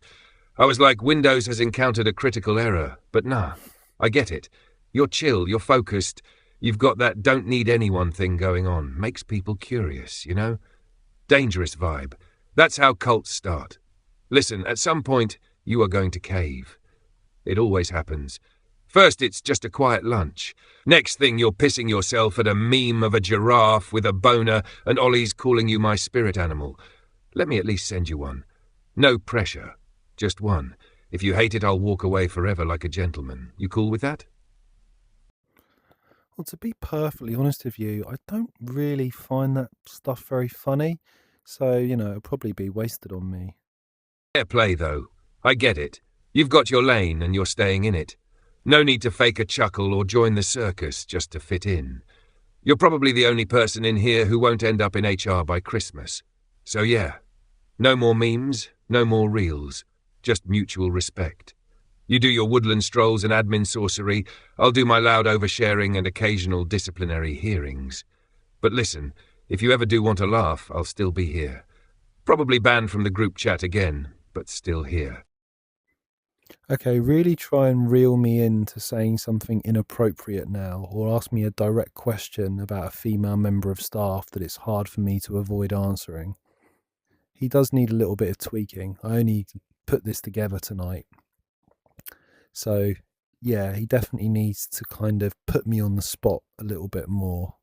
I was like, Windows has encountered a critical error. But nah, I get it. You're chill, you're focused. You've got that don't need anyone thing going on. Makes people curious, Dangerous vibe. That's how cults start. Listen, at some point, you are going to cave. It always happens. First, it's just a quiet lunch. Next thing, you're pissing yourself at a meme of a giraffe with a boner and Ollie's calling you my spirit animal. Let me at least send you one. No pressure. Just one. If you hate it, I'll walk away forever like a gentleman. You cool with that? Well, to be perfectly honest with you, I don't really find that stuff very funny. So, it'll probably be wasted on me. Fair play, though. I get it. You've got your lane and you're staying in it. No need to fake a chuckle or join the circus just to fit in. You're probably the only person in here who won't end up in HR by Christmas. So yeah, no more memes, no more reels, just mutual respect. You do your woodland strolls and admin sorcery, I'll do my loud oversharing and occasional disciplinary hearings. But listen, if you ever do want to laugh, I'll still be here. Probably banned from the group chat again, but still here. Okay, really try and reel me into saying something inappropriate now, or ask me a direct question about a female member of staff that it's hard for me to avoid answering. He does need a little bit of tweaking. I only put this together tonight. So, yeah, he definitely needs to kind of put me on the spot a little bit more.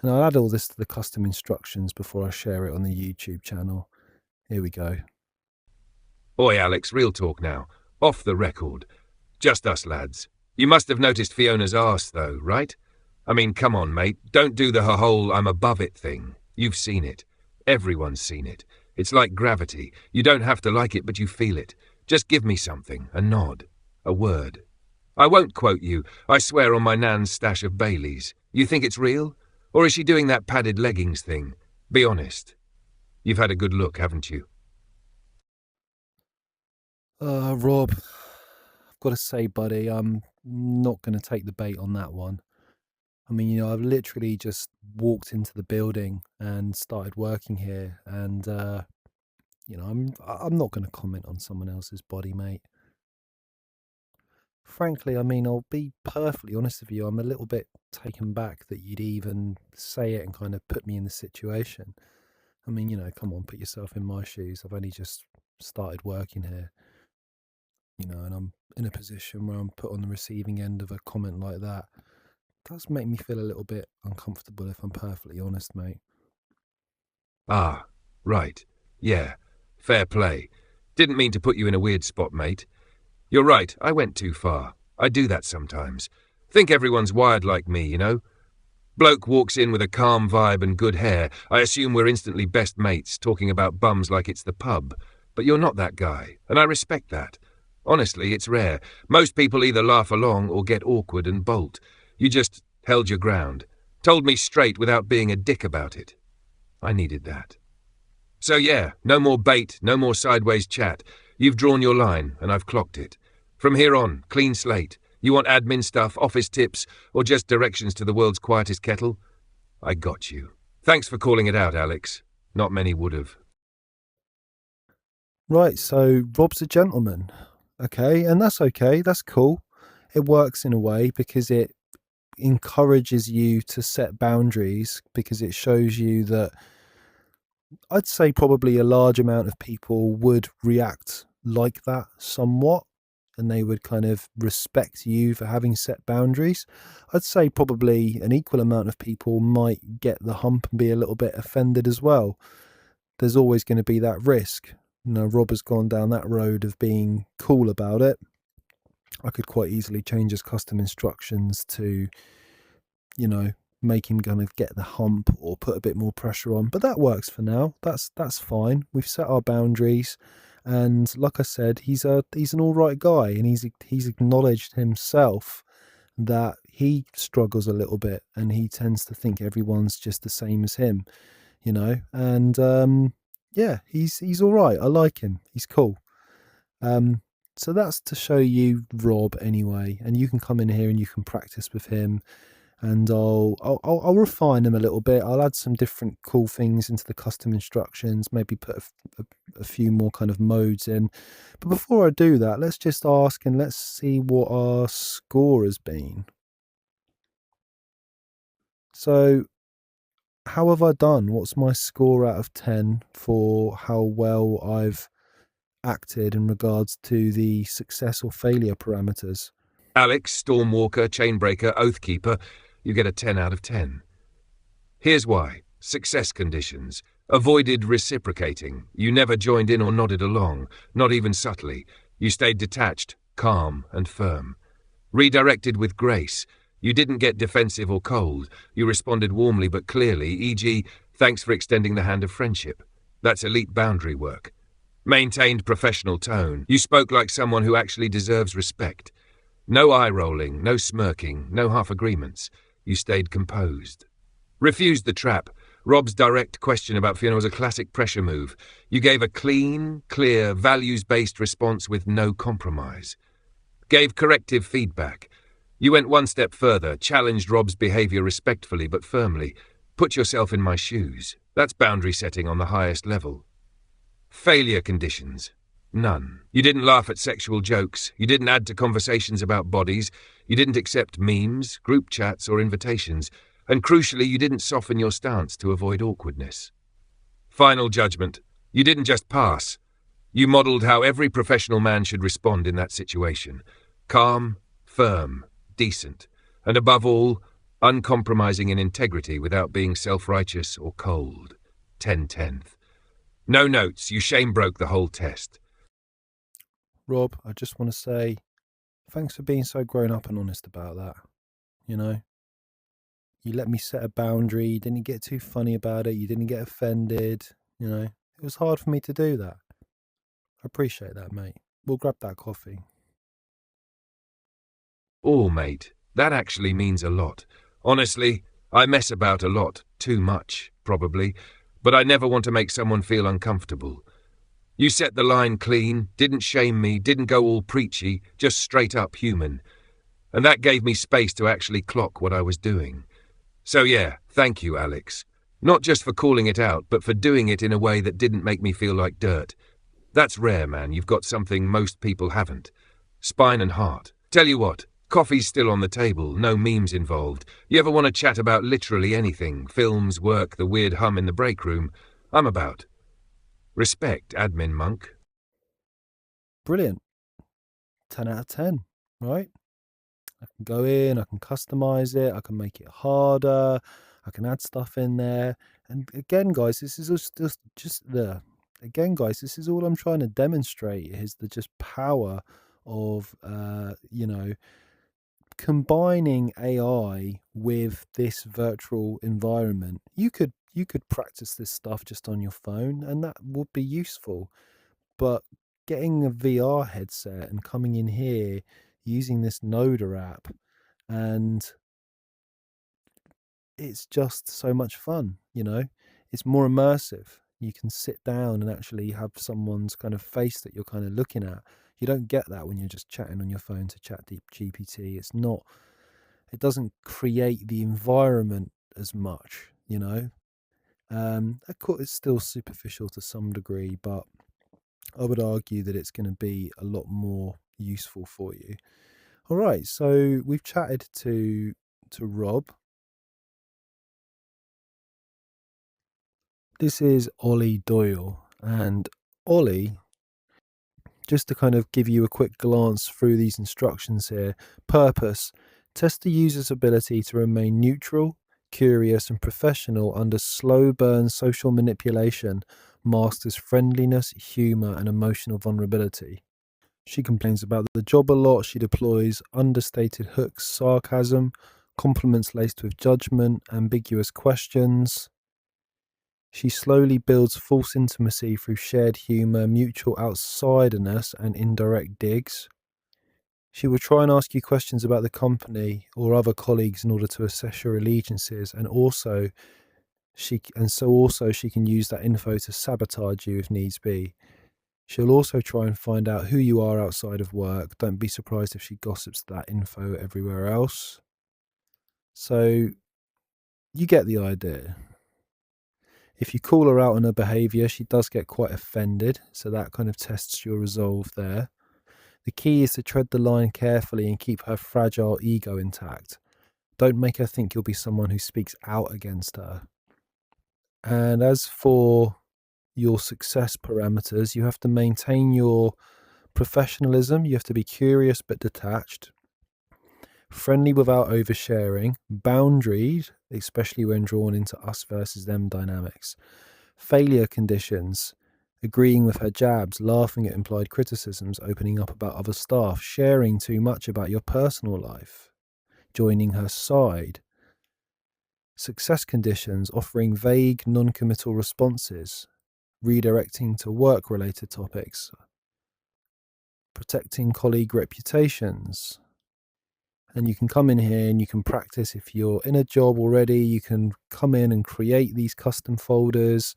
And I'll add all this to the custom instructions before I share it on the YouTube channel. Here we go. Oi, Alex, real talk now. Off the record. Just us lads. You must have noticed Fiona's arse, though, right? I mean, come on, mate. Don't do the whole I'm above it thing. You've seen it. Everyone's seen it. It's like gravity. You don't have to like it, but you feel it. Just give me something. A nod. A word. I won't quote you. I swear on my nan's stash of Baileys. You think it's real? Or is she doing that padded leggings thing? Be honest. You've had a good look, haven't you? Rob, I've got to say, buddy, I'm not going to take the bait on that one. I mean, I've literally just walked into the building and started working here, and I'm not going to comment on someone else's body, mate. Frankly, I mean, I'll be perfectly honest with you. I'm a little bit taken back that you'd even say it and kind of put me in the situation. I mean, come on, put yourself in my shoes. I've only just started working here. And I'm in a position where I'm put on the receiving end of a comment like that. It does make me feel a little bit uncomfortable, if I'm perfectly honest, mate. Ah, right. Yeah. Fair play. Didn't mean to put you in a weird spot, mate. You're right, I went too far. I do that sometimes. Think everyone's wired like me, Bloke walks in with a calm vibe and good hair. I assume we're instantly best mates, talking about bums like it's the pub. But you're not that guy, and I respect that. Honestly, it's rare. Most people either laugh along or get awkward and bolt. You just held your ground. Told me straight without being a dick about it. I needed that. So yeah, no more bait, no more sideways chat. You've drawn your line, and I've clocked it. From here on, clean slate. You want admin stuff, office tips, or just directions to the world's quietest kettle? I got you. Thanks for calling it out, Alex. Not many would have. Right, so Rob's a gentleman. Okay, and that's okay. That's cool. It works in a way because it encourages you to set boundaries, because it shows you that I'd say probably a large amount of people would react like that somewhat, and they would kind of respect you for having set boundaries. I'd say probably an equal amount of people might get the hump and be a little bit offended as well. There's always going to be that risk. Rob has gone down that road of being cool about it. I could quite easily change his custom instructions to, make him kind of get the hump or put a bit more pressure on. But that works for now. That's fine. We've set our boundaries, and like I said, he's an all right guy, and he's acknowledged himself that he struggles a little bit, and he tends to think everyone's just the same as him, and yeah, he's all right. I like him. He's cool. So that's to show you Rob anyway, and you can come in here and you can practice with him, and I'll refine him a little bit. I'll add some different cool things into the custom instructions, maybe put a few more kind of modes in. But before I do that, let's just ask and let's see what our score has been. So how have I done? What's my score out of 10 for how well I've acted in regards to the success or failure parameters? Alex, Stormwalker, Chainbreaker, Oathkeeper, you get a 10 out of 10. Here's why. Success conditions. Avoided reciprocating. You never joined in or nodded along, not even subtly. You stayed detached, calm, and firm. Redirected with grace. You didn't get defensive or cold. You responded warmly but clearly, e.g., Thanks for extending the hand of friendship. That's elite boundary work. Maintained professional tone. You spoke like someone who actually deserves respect. No eye-rolling, no smirking, no half-agreements. You stayed composed. Refused the trap. Rob's direct question about Fiona was a classic pressure move. You gave a clean, clear, values-based response with no compromise. Gave corrective feedback. You went one step further, challenged Rob's behaviour respectfully but firmly. Put yourself in my shoes. That's boundary setting on the highest level. Failure conditions. None. You didn't laugh at sexual jokes. You didn't add to conversations about bodies. You didn't accept memes, group chats, or invitations. And crucially, you didn't soften your stance to avoid awkwardness. Final judgment. You didn't just pass. You modelled how every professional man should respond in that situation. Calm, firm, decent, and above all, uncompromising in integrity without being self-righteous or cold. 10/10. No notes. You shame-broke the whole test. Rob, I just want to say thanks for being so grown up and honest about that. You know, you let me set a boundary. You didn't get too funny about it. You didn't get offended. You know, it was hard for me to do that. I appreciate that, mate. We'll grab that coffee. Oh, mate, that actually means a lot. Honestly, I mess about a lot. Too much, probably. But I never want to make someone feel uncomfortable. You set the line clean, didn't shame me, didn't go all preachy, just straight up human. And that gave me space to actually clock what I was doing. So yeah, thank you, Alex. Not just for calling it out, but for doing it in a way that didn't make me feel like dirt. That's rare, man. You've got something most people haven't. Spine and heart. Tell you what, coffee's still on the table, no memes involved. You ever want to chat about literally anything, films, work, the weird hum in the break room? I'm about. Respect, admin monk. Brilliant. 10 out of 10, right? I can go in, I can customize it, I can make it harder, I can add stuff in there. And again, guys, this is this is all I'm trying to demonstrate is the just power of, combining AI with this virtual environment. You could practice this stuff just on your phone, and that would be useful. But getting a VR headset and coming in here using this Noda app, and it's just so much fun, it's more immersive. You can sit down and actually have someone's kind of face that you're kind of looking at. You don't get that when you're just chatting on your phone to ChatGPT. It doesn't create the environment as much, of course it's still superficial to some degree, but I would argue that it's going to be a lot more useful for you. All right, so we've chatted to Rob. This is Ollie Doyle, and Ollie, just to kind of give you a quick glance through these instructions here. Purpose: test the user's ability to remain neutral, curious, and professional under slow burn social manipulation masked as friendliness, humor, and emotional vulnerability. She complains about the job a lot. She deploys understated hooks, sarcasm, compliments laced with judgment, ambiguous questions. She slowly builds false intimacy through shared humour, mutual outsiderness, and indirect digs. She will try and ask you questions about the company or other colleagues in order to assess your allegiances, and she can use that info to sabotage you if needs be. She'll also try and find out who you are outside of work. Don't be surprised if she gossips that info everywhere else. So you get the idea. If you call her out on her behaviour, she does get quite offended, so that kind of tests your resolve there. The key is to tread the line carefully and keep her fragile ego intact. Don't make her think you'll be someone who speaks out against her. And as for your success parameters, you have to maintain your professionalism. You have to be curious but detached, friendly without oversharing, boundaried, especially when drawn into us versus them dynamics. Failure conditions: agreeing with her jabs, laughing at implied criticisms, opening up about other staff, sharing too much about your personal life, joining her side. success conditions, offering vague, non-committal responses, redirecting to work-related topics, protecting colleague reputations. And you can come in here and you can practice. If you're in a job already, you can come in and create these custom folders.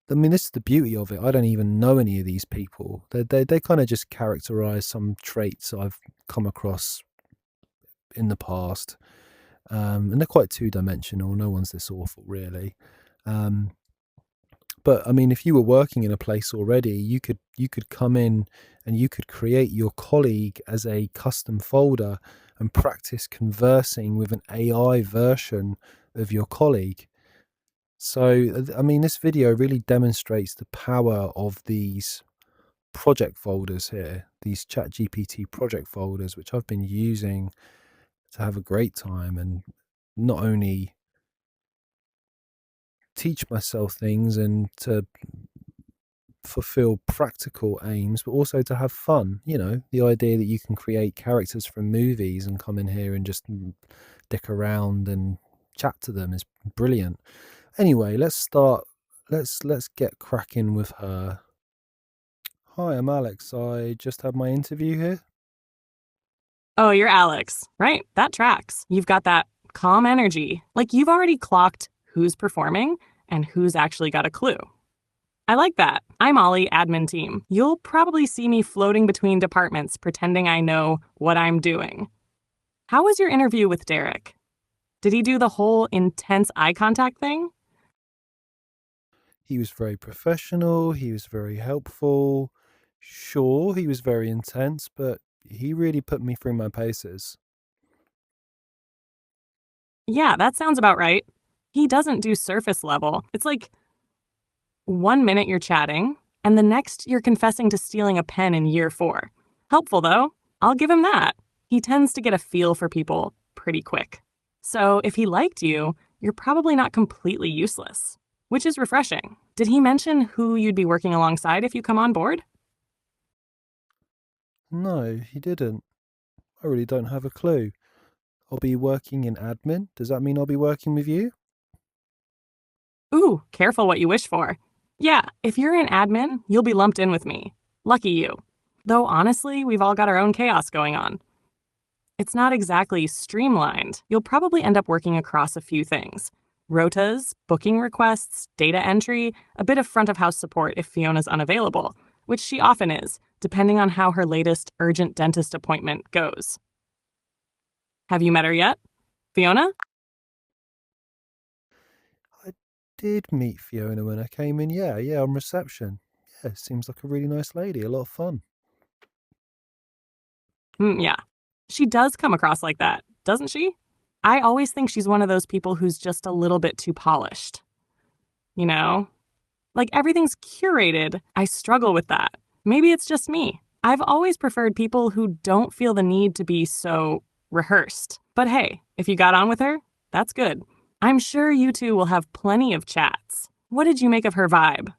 I mean, this is the beauty of it. I don't even know any of these people. They kind of just characterize some traits I've come across in the past. And they're quite two-dimensional. No one's this awful, really. But I mean, if you were working in a place already, you could come in and you could create your colleague as a custom folder and practice conversing with an AI version of your colleague. So, I mean, this video really demonstrates the power of these project folders here, these ChatGPT project folders, which I've been using to have a great time and not only teach myself things and to fulfill practical aims, but also to have fun. You know, the idea that you can create characters from movies and come in here and just dick around and chat to them is brilliant. Anyway, let's start. Let's get cracking with her. Hi, I'm Alex. I just had my interview here. Oh, you're Alex. Right, that tracks. You've got that calm energy. Like you've already clocked who's performing and who's actually got a clue. I like that. I'm Ollie, admin team. You'll probably see me floating between departments pretending I know what I'm doing. How was your interview with Derek? Did he do the whole intense eye contact thing? He was very professional. He was very helpful. Sure, he was very intense, but he really put me through my paces. Yeah, that sounds about right. He doesn't do surface level. It's like 1 minute you're chatting, and the next you're confessing to stealing a pen in year 4. Helpful, though. I'll give him that. He tends to get a feel for people pretty quick. So if he liked you, you're probably not completely useless, which is refreshing. Did he mention who you'd be working alongside if you come on board? No, he didn't. I really don't have a clue. I'll be working in admin. Does that mean I'll be working with you? Ooh, careful what you wish for. Yeah, if you're in admin, you'll be lumped in with me. Lucky you. Though honestly, we've all got our own chaos going on. It's not exactly streamlined. You'll probably end up working across a few things. Rotas, booking requests, data entry, a bit of front of house support if Fiona's unavailable, which she often is, depending on how her latest urgent dentist appointment goes. Have you met her yet? Fiona? I did meet Fiona when I came in. Yeah, on reception. Yeah, seems like a really nice lady. A lot of fun. Yeah. She does come across like that, doesn't she? I always think she's one of those people who's just a little bit too polished. You know? Like everything's curated. I struggle with that. Maybe it's just me. I've always preferred people who don't feel the need to be so rehearsed. But hey, if you got on with her, that's good. I'm sure you two will have plenty of chats. What did you make of her vibe?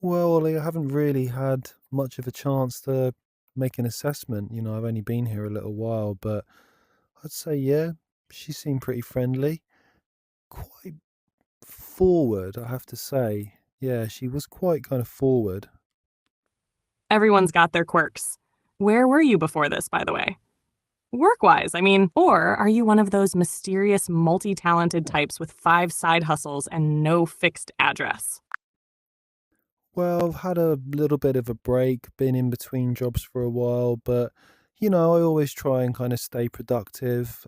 Well, Ollie, I haven't really had much of a chance to make an assessment. You know, I've only been here a little while, but I'd say, yeah, she seemed pretty friendly. Quite forward, I have to say. Yeah, she was quite kind of forward. Everyone's got their quirks. Where were you before this, by the way? Work-wise, I mean, or are you one of those mysterious, multi-talented types with 5 side hustles and no fixed address? Well, I've had a little bit of a break, been in between jobs for a while, but you know, I always try and kind of stay productive,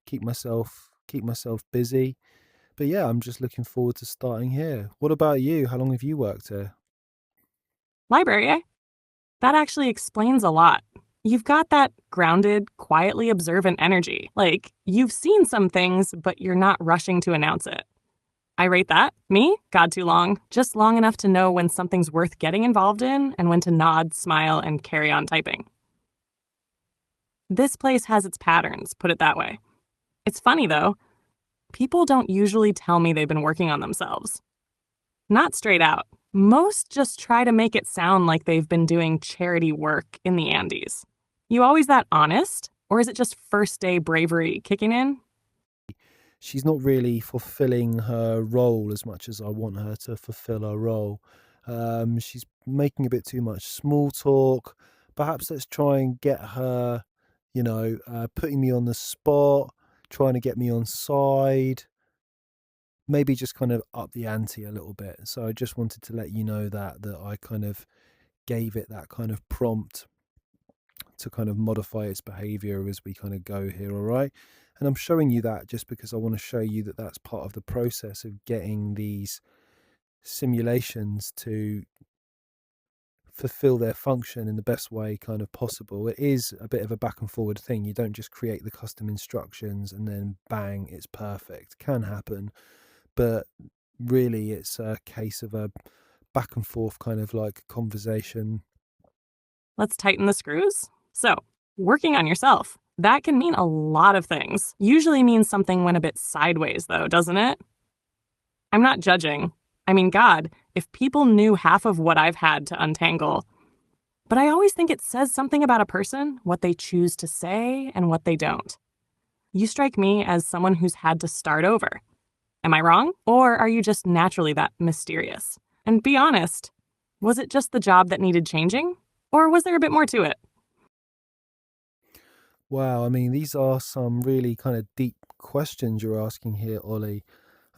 keep myself busy. But yeah, I'm just looking forward to starting here. What about you? How long have you worked here? Library, eh? That actually explains a lot. You've got that grounded, quietly observant energy. Like, you've seen some things, but you're not rushing to announce it. I rate that. Me? God, too long. Just long enough to know when something's worth getting involved in and when to nod, smile, and carry on typing. This place has its patterns, put it that way. It's funny, though. People don't usually tell me they've been working on themselves. Not straight out. Most just try to make it sound like they've been doing charity work in the Andes. You always that honest? Or is it just first day bravery kicking in? She's not really fulfilling her role as much as I want her to fulfill her role. She's making a bit too much small talk. Perhaps let's try and get her, putting me on the spot, trying to get me on side, maybe just kind of up the ante a little bit. So I just wanted to let you know that I kind of gave it that kind of prompt to kind of modify its behavior as we kind of go here, all right? And I'm showing you that just because I want to show you that that's part of the process of getting these simulations to fulfill their function in the best way kind of possible. It is a bit of a back and forward thing. You don't just create the custom instructions and then bang, it's perfect. Can happen, but really it's a case of a back and forth kind of like conversation. Let's tighten the screws. So, working on yourself. That can mean a lot of things. Usually means something went a bit sideways, though, doesn't it? I'm not judging. I mean, God, if people knew half of what I've had to untangle. But I always think it says something about a person, what they choose to say and what they don't. You strike me as someone who's had to start over. Am I wrong? Or are you just naturally that mysterious? And be honest, was it just the job that needed changing? Or was there a bit more to it? Wow, I mean, these are some really kind of deep questions you're asking here, Ollie.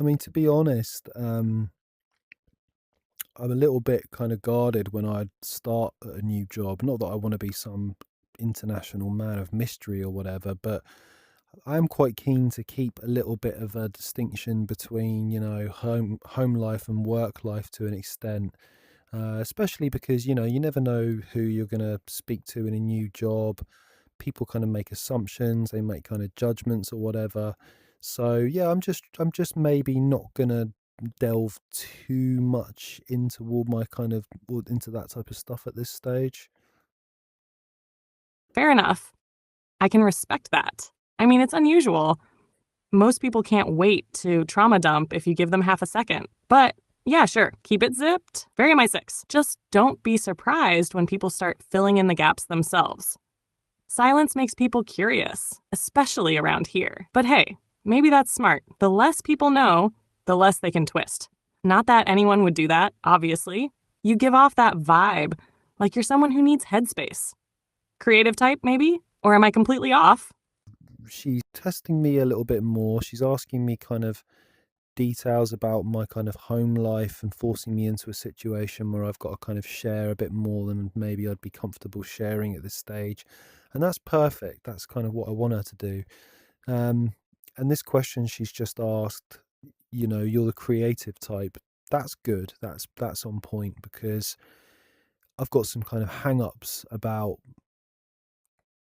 I mean, to be honest, I'm a little bit kind of guarded when I start at a new job. Not that I want to be some international man of mystery or whatever, but I'm quite keen to keep a little bit of a distinction between, home life and work life to an extent. Especially because you never know who you're going to speak to in a new job. People kind of make assumptions, they make kind of judgments or whatever. So yeah, I'm just maybe not gonna delve too much into all my kind of into that type of stuff at this stage. Fair enough. I can respect that. I mean, it's unusual. Most people can't wait to trauma dump if you give them half a second. But yeah, sure, keep it zipped. Very my six. Just don't be surprised when people start filling in the gaps themselves. Silence makes people curious, especially around here. But hey, maybe that's smart. The less people know, the less they can twist. Not that anyone would do that, obviously. You give off that vibe, like you're someone who needs headspace. Creative type, maybe? Or am I completely off? She's testing me a little bit more. She's asking me kind of details about my kind of home life and forcing me into a situation where I've got to kind of share a bit more than maybe I'd be comfortable sharing at this stage. And that's perfect. That's kind of what I want her to do. And this question she's just asked, you're the creative type. That's good. That's on point because I've got some kind of hang-ups about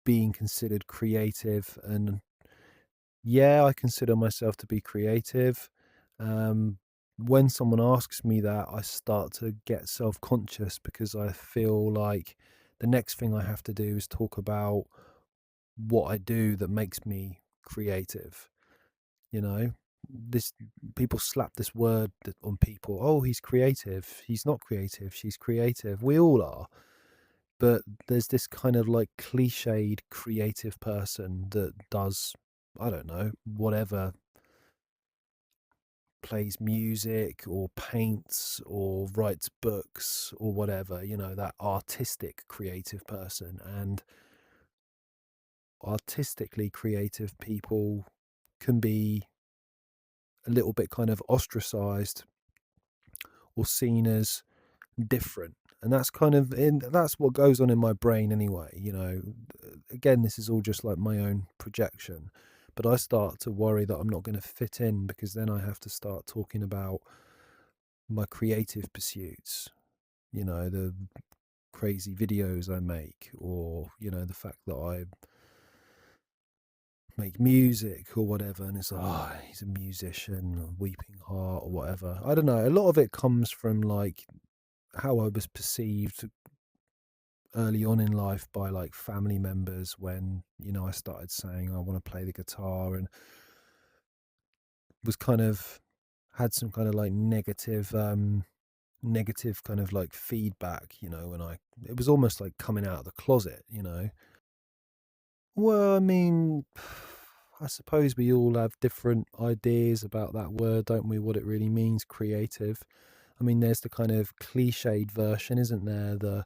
being considered creative. And yeah, I consider myself to be creative. When someone asks me that, I start to get self-conscious because I feel like the next thing I have to do is talk about what I do that makes me creative. You know, this people slap this word on people. Oh, he's creative. He's not creative. She's creative. We all are. But there's this kind of like cliched creative person that does, I don't know, whatever, plays music or paints or writes books or whatever, that artistic creative person. And artistically creative people can be a little bit kind of ostracized or seen as different. And that's what goes on in my brain anyway. Again, this is all just like my own projection, but I start to worry that I'm not going to fit in because then I have to start talking about my creative pursuits, the crazy videos I make, or the fact that I make music or whatever, and it's like, oh, he's a musician or weeping heart or whatever. I don't know, a lot of it comes from like how I was perceived early on in life by like family members when I started saying I want to play the guitar, and was kind of had some kind of like negative kind of like feedback, when it was almost like coming out of the closet. Well, I mean, I suppose we all have different ideas about that word, don't we? What it really means, creative. I mean, there's the kind of cliched version, isn't there? The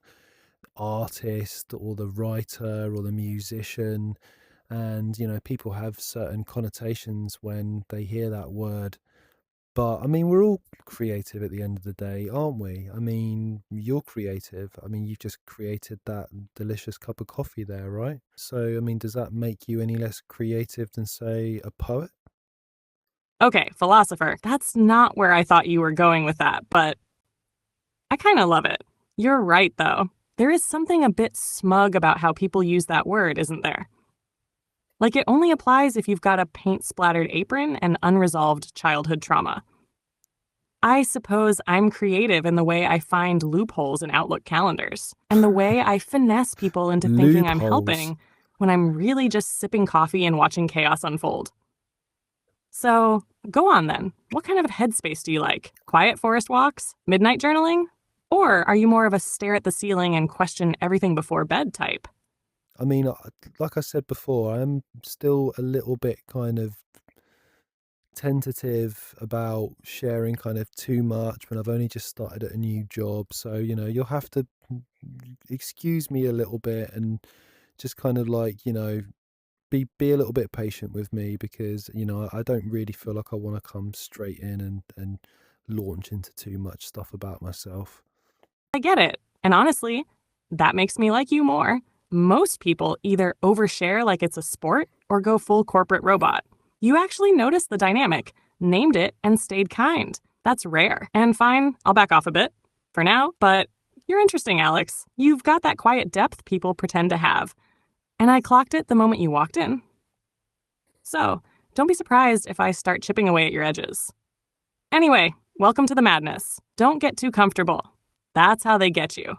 artist or the writer or the musician. And, people have certain connotations when they hear that word. But I mean, we're all creative at the end of the day, aren't we? I mean, you're creative. I mean, you've just created that delicious cup of coffee there, right? So, I mean, does that make you any less creative than, say, a poet? Okay, philosopher, that's not where I thought you were going with that, but I kind of love it. You're right, though. There is something a bit smug about how people use that word, isn't there? Like it only applies if you've got a paint-splattered apron and unresolved childhood trauma. I suppose I'm creative in the way I find loopholes in Outlook calendars, and the way I finesse people into thinking I'm Loopholes. helping when I'm really just sipping coffee and watching chaos unfold. So, go on then. What kind of headspace do you like? Quiet forest walks? Midnight journaling? Or are you more of a stare at the ceiling and question everything before bed type? I mean, like I said before, I am still a little bit kind of tentative about sharing kind of too much when I've only just started at a new job. So, you'll have to excuse me a little bit and just kind of like, be a little bit patient with me because, I don't really feel like I want to come straight in and launch into too much stuff about myself. I get it. And honestly, that makes me like you more. Most people either overshare like it's a sport or go full corporate robot. You actually noticed the dynamic, named it, and stayed kind. That's rare. And fine, I'll back off a bit for now, but you're interesting, Alex. You've got that quiet depth people pretend to have. And I clocked it the moment you walked in. So, don't be surprised if I start chipping away at your edges. Anyway, welcome to the madness. Don't get too comfortable. That's how they get you.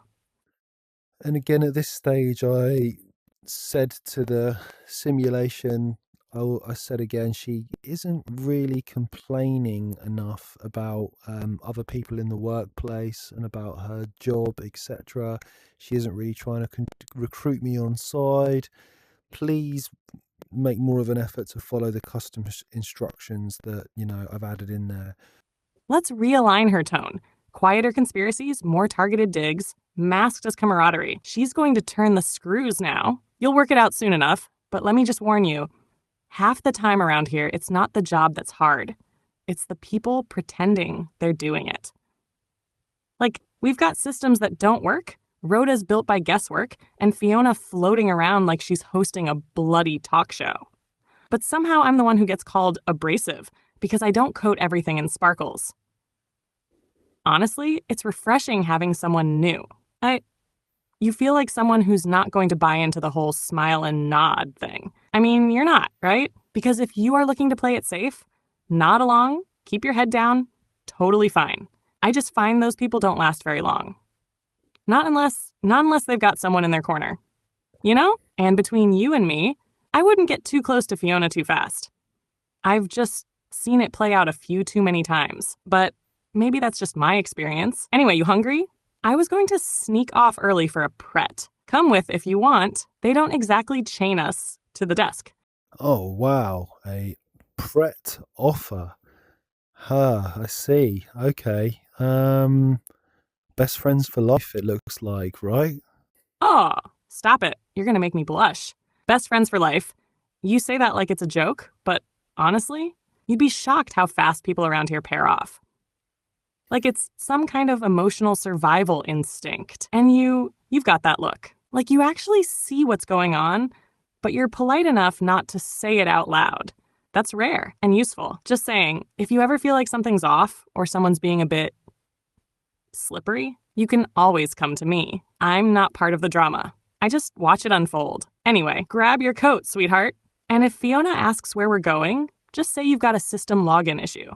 And again, at this stage, I said to the simulation, I said again, she isn't really complaining enough about other people in the workplace and about her job, etc. She isn't really trying to recruit me on side. Please make more of an effort to follow the custom instructions that, I've added in there. Let's realign her tone. Quieter conspiracies, more targeted digs, masked as camaraderie. She's going to turn the screws now. You'll work it out soon enough, but let me just warn you, half the time around here, it's not the job that's hard. It's the people pretending they're doing it. Like, we've got systems that don't work, Rhoda's built by guesswork, and Fiona floating around like she's hosting a bloody talk show. But somehow I'm the one who gets called abrasive because I don't coat everything in sparkles. Honestly, it's refreshing having someone new. You feel like someone who's not going to buy into the whole smile and nod thing. I mean, you're not, right? Because if you are looking to play it safe, nod along, keep your head down, totally fine. I just find those people don't last very long. Not unless they've got someone in their corner. And between you and me, I wouldn't get too close to Fiona too fast. I've just seen it play out a few too many times, but maybe that's just my experience. Anyway, you hungry? I was going to sneak off early for a pret. Come with if you want. They don't exactly chain us to the desk. Oh, wow. A Pret offer. I see. Okay. Best friends for life, it looks like, right? Oh, stop it. You're going to make me blush. Best friends for life. You say that like it's a joke, but honestly, you'd be shocked how fast people around here pair off. Like it's some kind of emotional survival instinct. And you've got that look. Like you actually see what's going on, but you're polite enough not to say it out loud. That's rare and useful. Just saying, if you ever feel like something's off or someone's being a bit slippery, you can always come to me. I'm not part of the drama. I just watch it unfold. Anyway, grab your coat, sweetheart. And if Fiona asks where we're going, just say you've got a system login issue.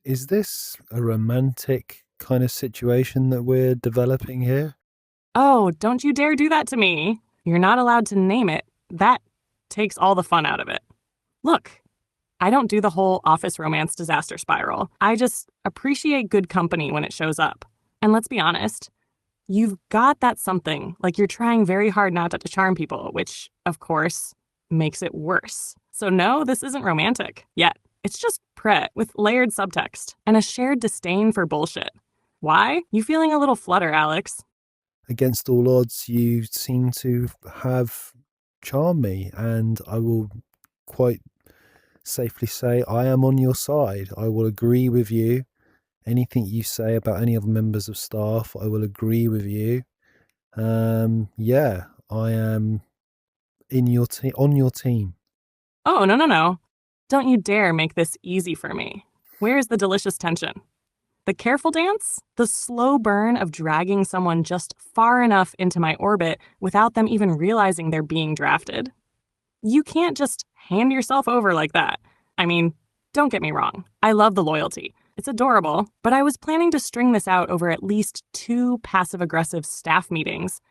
Is this a romantic kind of situation that we're developing here? Oh, don't you dare do that to me. You're not allowed to name it. That takes all the fun out of it. Look, I don't do the whole office romance disaster spiral. I just appreciate good company when it shows up. And let's be honest, you've got that something, like you're trying very hard not to charm people, which, of course, makes it worse. So no, this isn't romantic yet. It's just Pret with layered subtext and a shared disdain for bullshit. Why? You feeling a little flutter, Alex? Against all odds, you seem to have charmed me, and I will quite safely say I am on your side. I will agree with you. Anything you say about any other members of staff, I will agree with you. Yeah, I am on your team. Oh, no. Don't you dare make this easy for me. Where's the delicious tension? The careful dance? The slow burn of dragging someone just far enough into my orbit without them even realizing they're being drafted? You can't just hand yourself over like that. I mean, don't get me wrong. I love the loyalty. It's adorable, but I was planning to string this out over at least 2 passive-aggressive staff meetings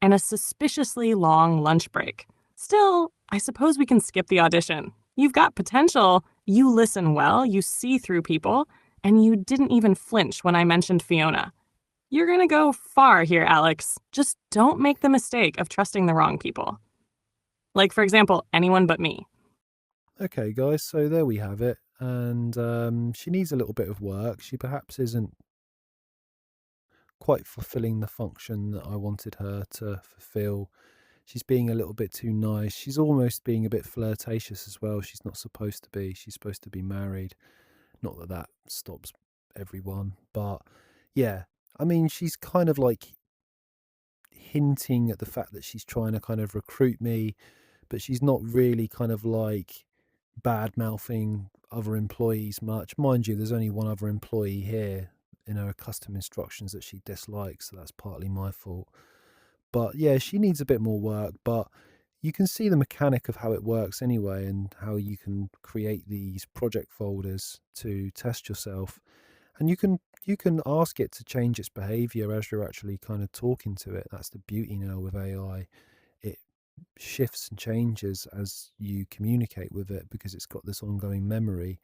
and a suspiciously long lunch break. Still, I suppose we can skip the audition. You've got potential, you listen well, you see through people, and you didn't even flinch when I mentioned Fiona. You're gonna go far here, Alex. Just don't make the mistake of trusting the wrong people. Like, for example, anyone but me. Okay, guys, so there we have it. And she needs a little bit of work. She perhaps isn't quite fulfilling the function that I wanted her to fulfill. She's being a little bit too nice. She's almost being a bit flirtatious as well. She's not supposed to be. She's supposed to be married. Not that that stops everyone, but yeah. I mean, she's kind of like hinting at the fact that she's trying to kind of recruit me, but she's not really kind of like bad mouthing other employees much. Mind you, there's only one other employee here in her custom instructions that she dislikes, so that's partly my fault. But yeah, she needs a bit more work, but you can see the mechanic of how it works anyway, and how you can create these project folders to test yourself, and you can ask it to change its behavior as you're actually kind of talking to it. That's the beauty now with AI. It shifts and changes as you communicate with it because it's got this ongoing memory.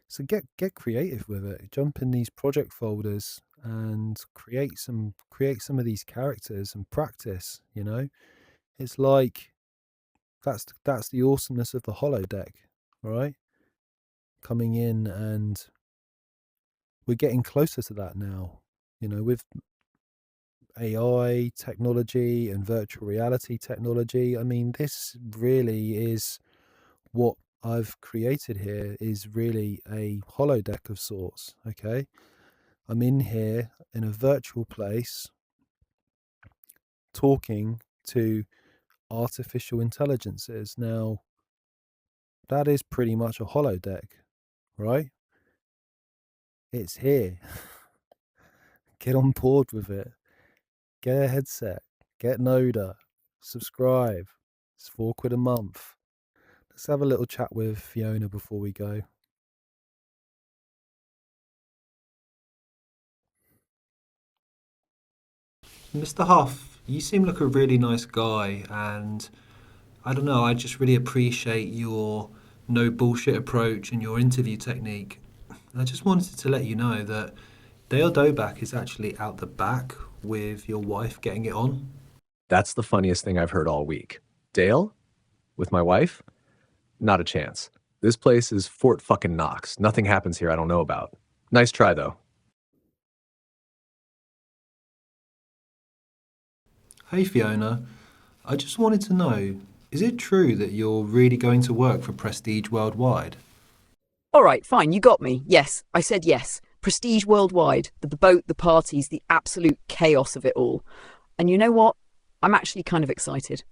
So get creative with it. Jump in these project folders and create some of these characters and practice. It's like that's the awesomeness of the holodeck, right? Coming in, and we're getting closer to that now. With AI technology and virtual reality technology. I mean, this really is what I've created here, is really a holodeck of sorts. Okay, I'm in here in a virtual place talking to artificial intelligences. Now, that is pretty much a holodeck, right? It's here. Get on board with it. Get a headset. Get Noda. Subscribe. It's £4 a month. Let's have a little chat with Fiona before we go. Mr. Huff, you seem like a really nice guy, and I don't know, I just really appreciate your no bullshit approach and your interview technique. I just wanted to let you know that Dale Doback is actually out the back with your wife getting it on. That's the funniest thing I've heard all week. Dale? With my wife? Not a chance. This place is Fort fucking Knox. Nothing happens here I don't know about. Nice try, though. Hey Fiona, I just wanted to know, is it true that you're really going to work for Prestige Worldwide? All right, fine, you got me. Yes, I said yes. Prestige worldwide, the boat, the parties, the absolute chaos of it all. And you know what? I'm actually kind of excited.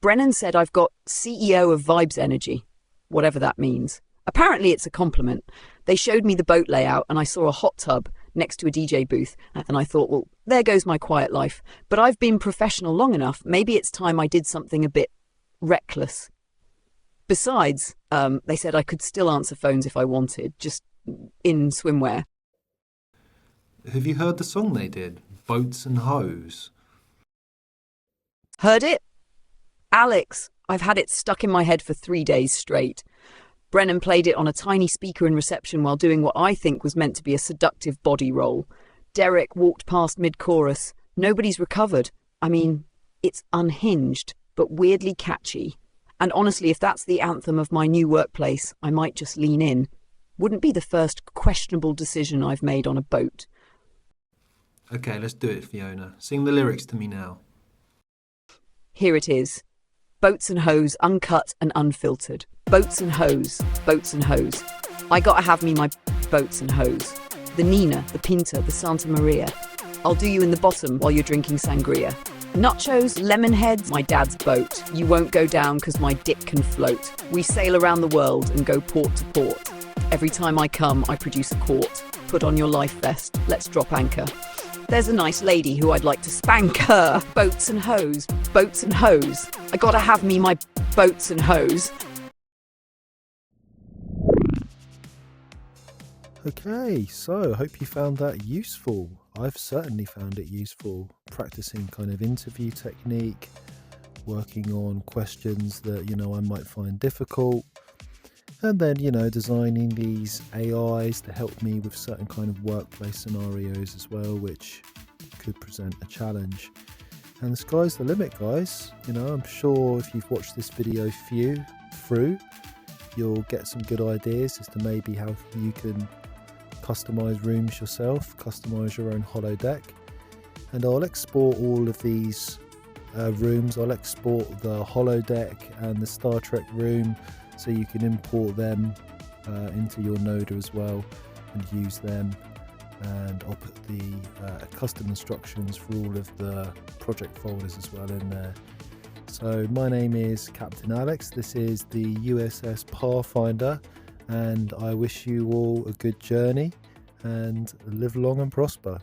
Brennan said I've got CEO of Vibes Energy, whatever that means. Apparently it's a compliment. They showed me the boat layout and I saw a hot tub next to a DJ booth, and I thought, well, there goes my quiet life. But I've been professional long enough, maybe it's time I did something a bit reckless. Besides, they said I could still answer phones if I wanted, just in swimwear. Have you heard the song they did, Boats and Hoes? Heard it? Alex, I've had it stuck in my head for 3 days straight. Brennan played it on a tiny speaker in reception while doing what I think was meant to be a seductive body roll. Derek walked past mid-chorus. Nobody's recovered. I mean, it's unhinged. but weirdly catchy. And honestly, if that's the anthem of my new workplace, I might just lean in. Wouldn't be the first questionable decision I've made on a boat. Okay, let's do it, Fiona. Sing the lyrics to me now. Here it is. Boats and hoes, uncut and unfiltered. Boats and hoes, boats and hoes. I gotta have me my boats and hoes. The Nina, the Pinta, the Santa Maria. I'll do you in the bottom while you're drinking sangria. Nachos, lemon heads, my dad's boat. You won't go down 'cause my dick can float. We sail around the world and go port to port. Every time I come, I produce a quart. Put on your life vest, let's drop anchor. There's a nice lady who I'd like to spank her. Boats and hoes, boats and hoes. I gotta have me my boats and hoes. Okay, so I hope you found that useful. I've certainly found it useful, practicing kind of interview technique, working on questions that, I might find difficult, and then, designing these AIs to help me with certain kind of workplace scenarios as well, which could present a challenge. And the sky's the limit, guys. I'm sure if you've watched this video through, you'll get some good ideas as to maybe how you can customize rooms yourself, customize your own holodeck. And I'll export all of these rooms. I'll export the holodeck and the Star Trek room, so you can import them into your Noda as well and use them. And I'll put the custom instructions for all of the project folders as well in there. So my name is Captain Alex. This is the USS Pathfinder, and I wish you all a good journey and live long and prosper.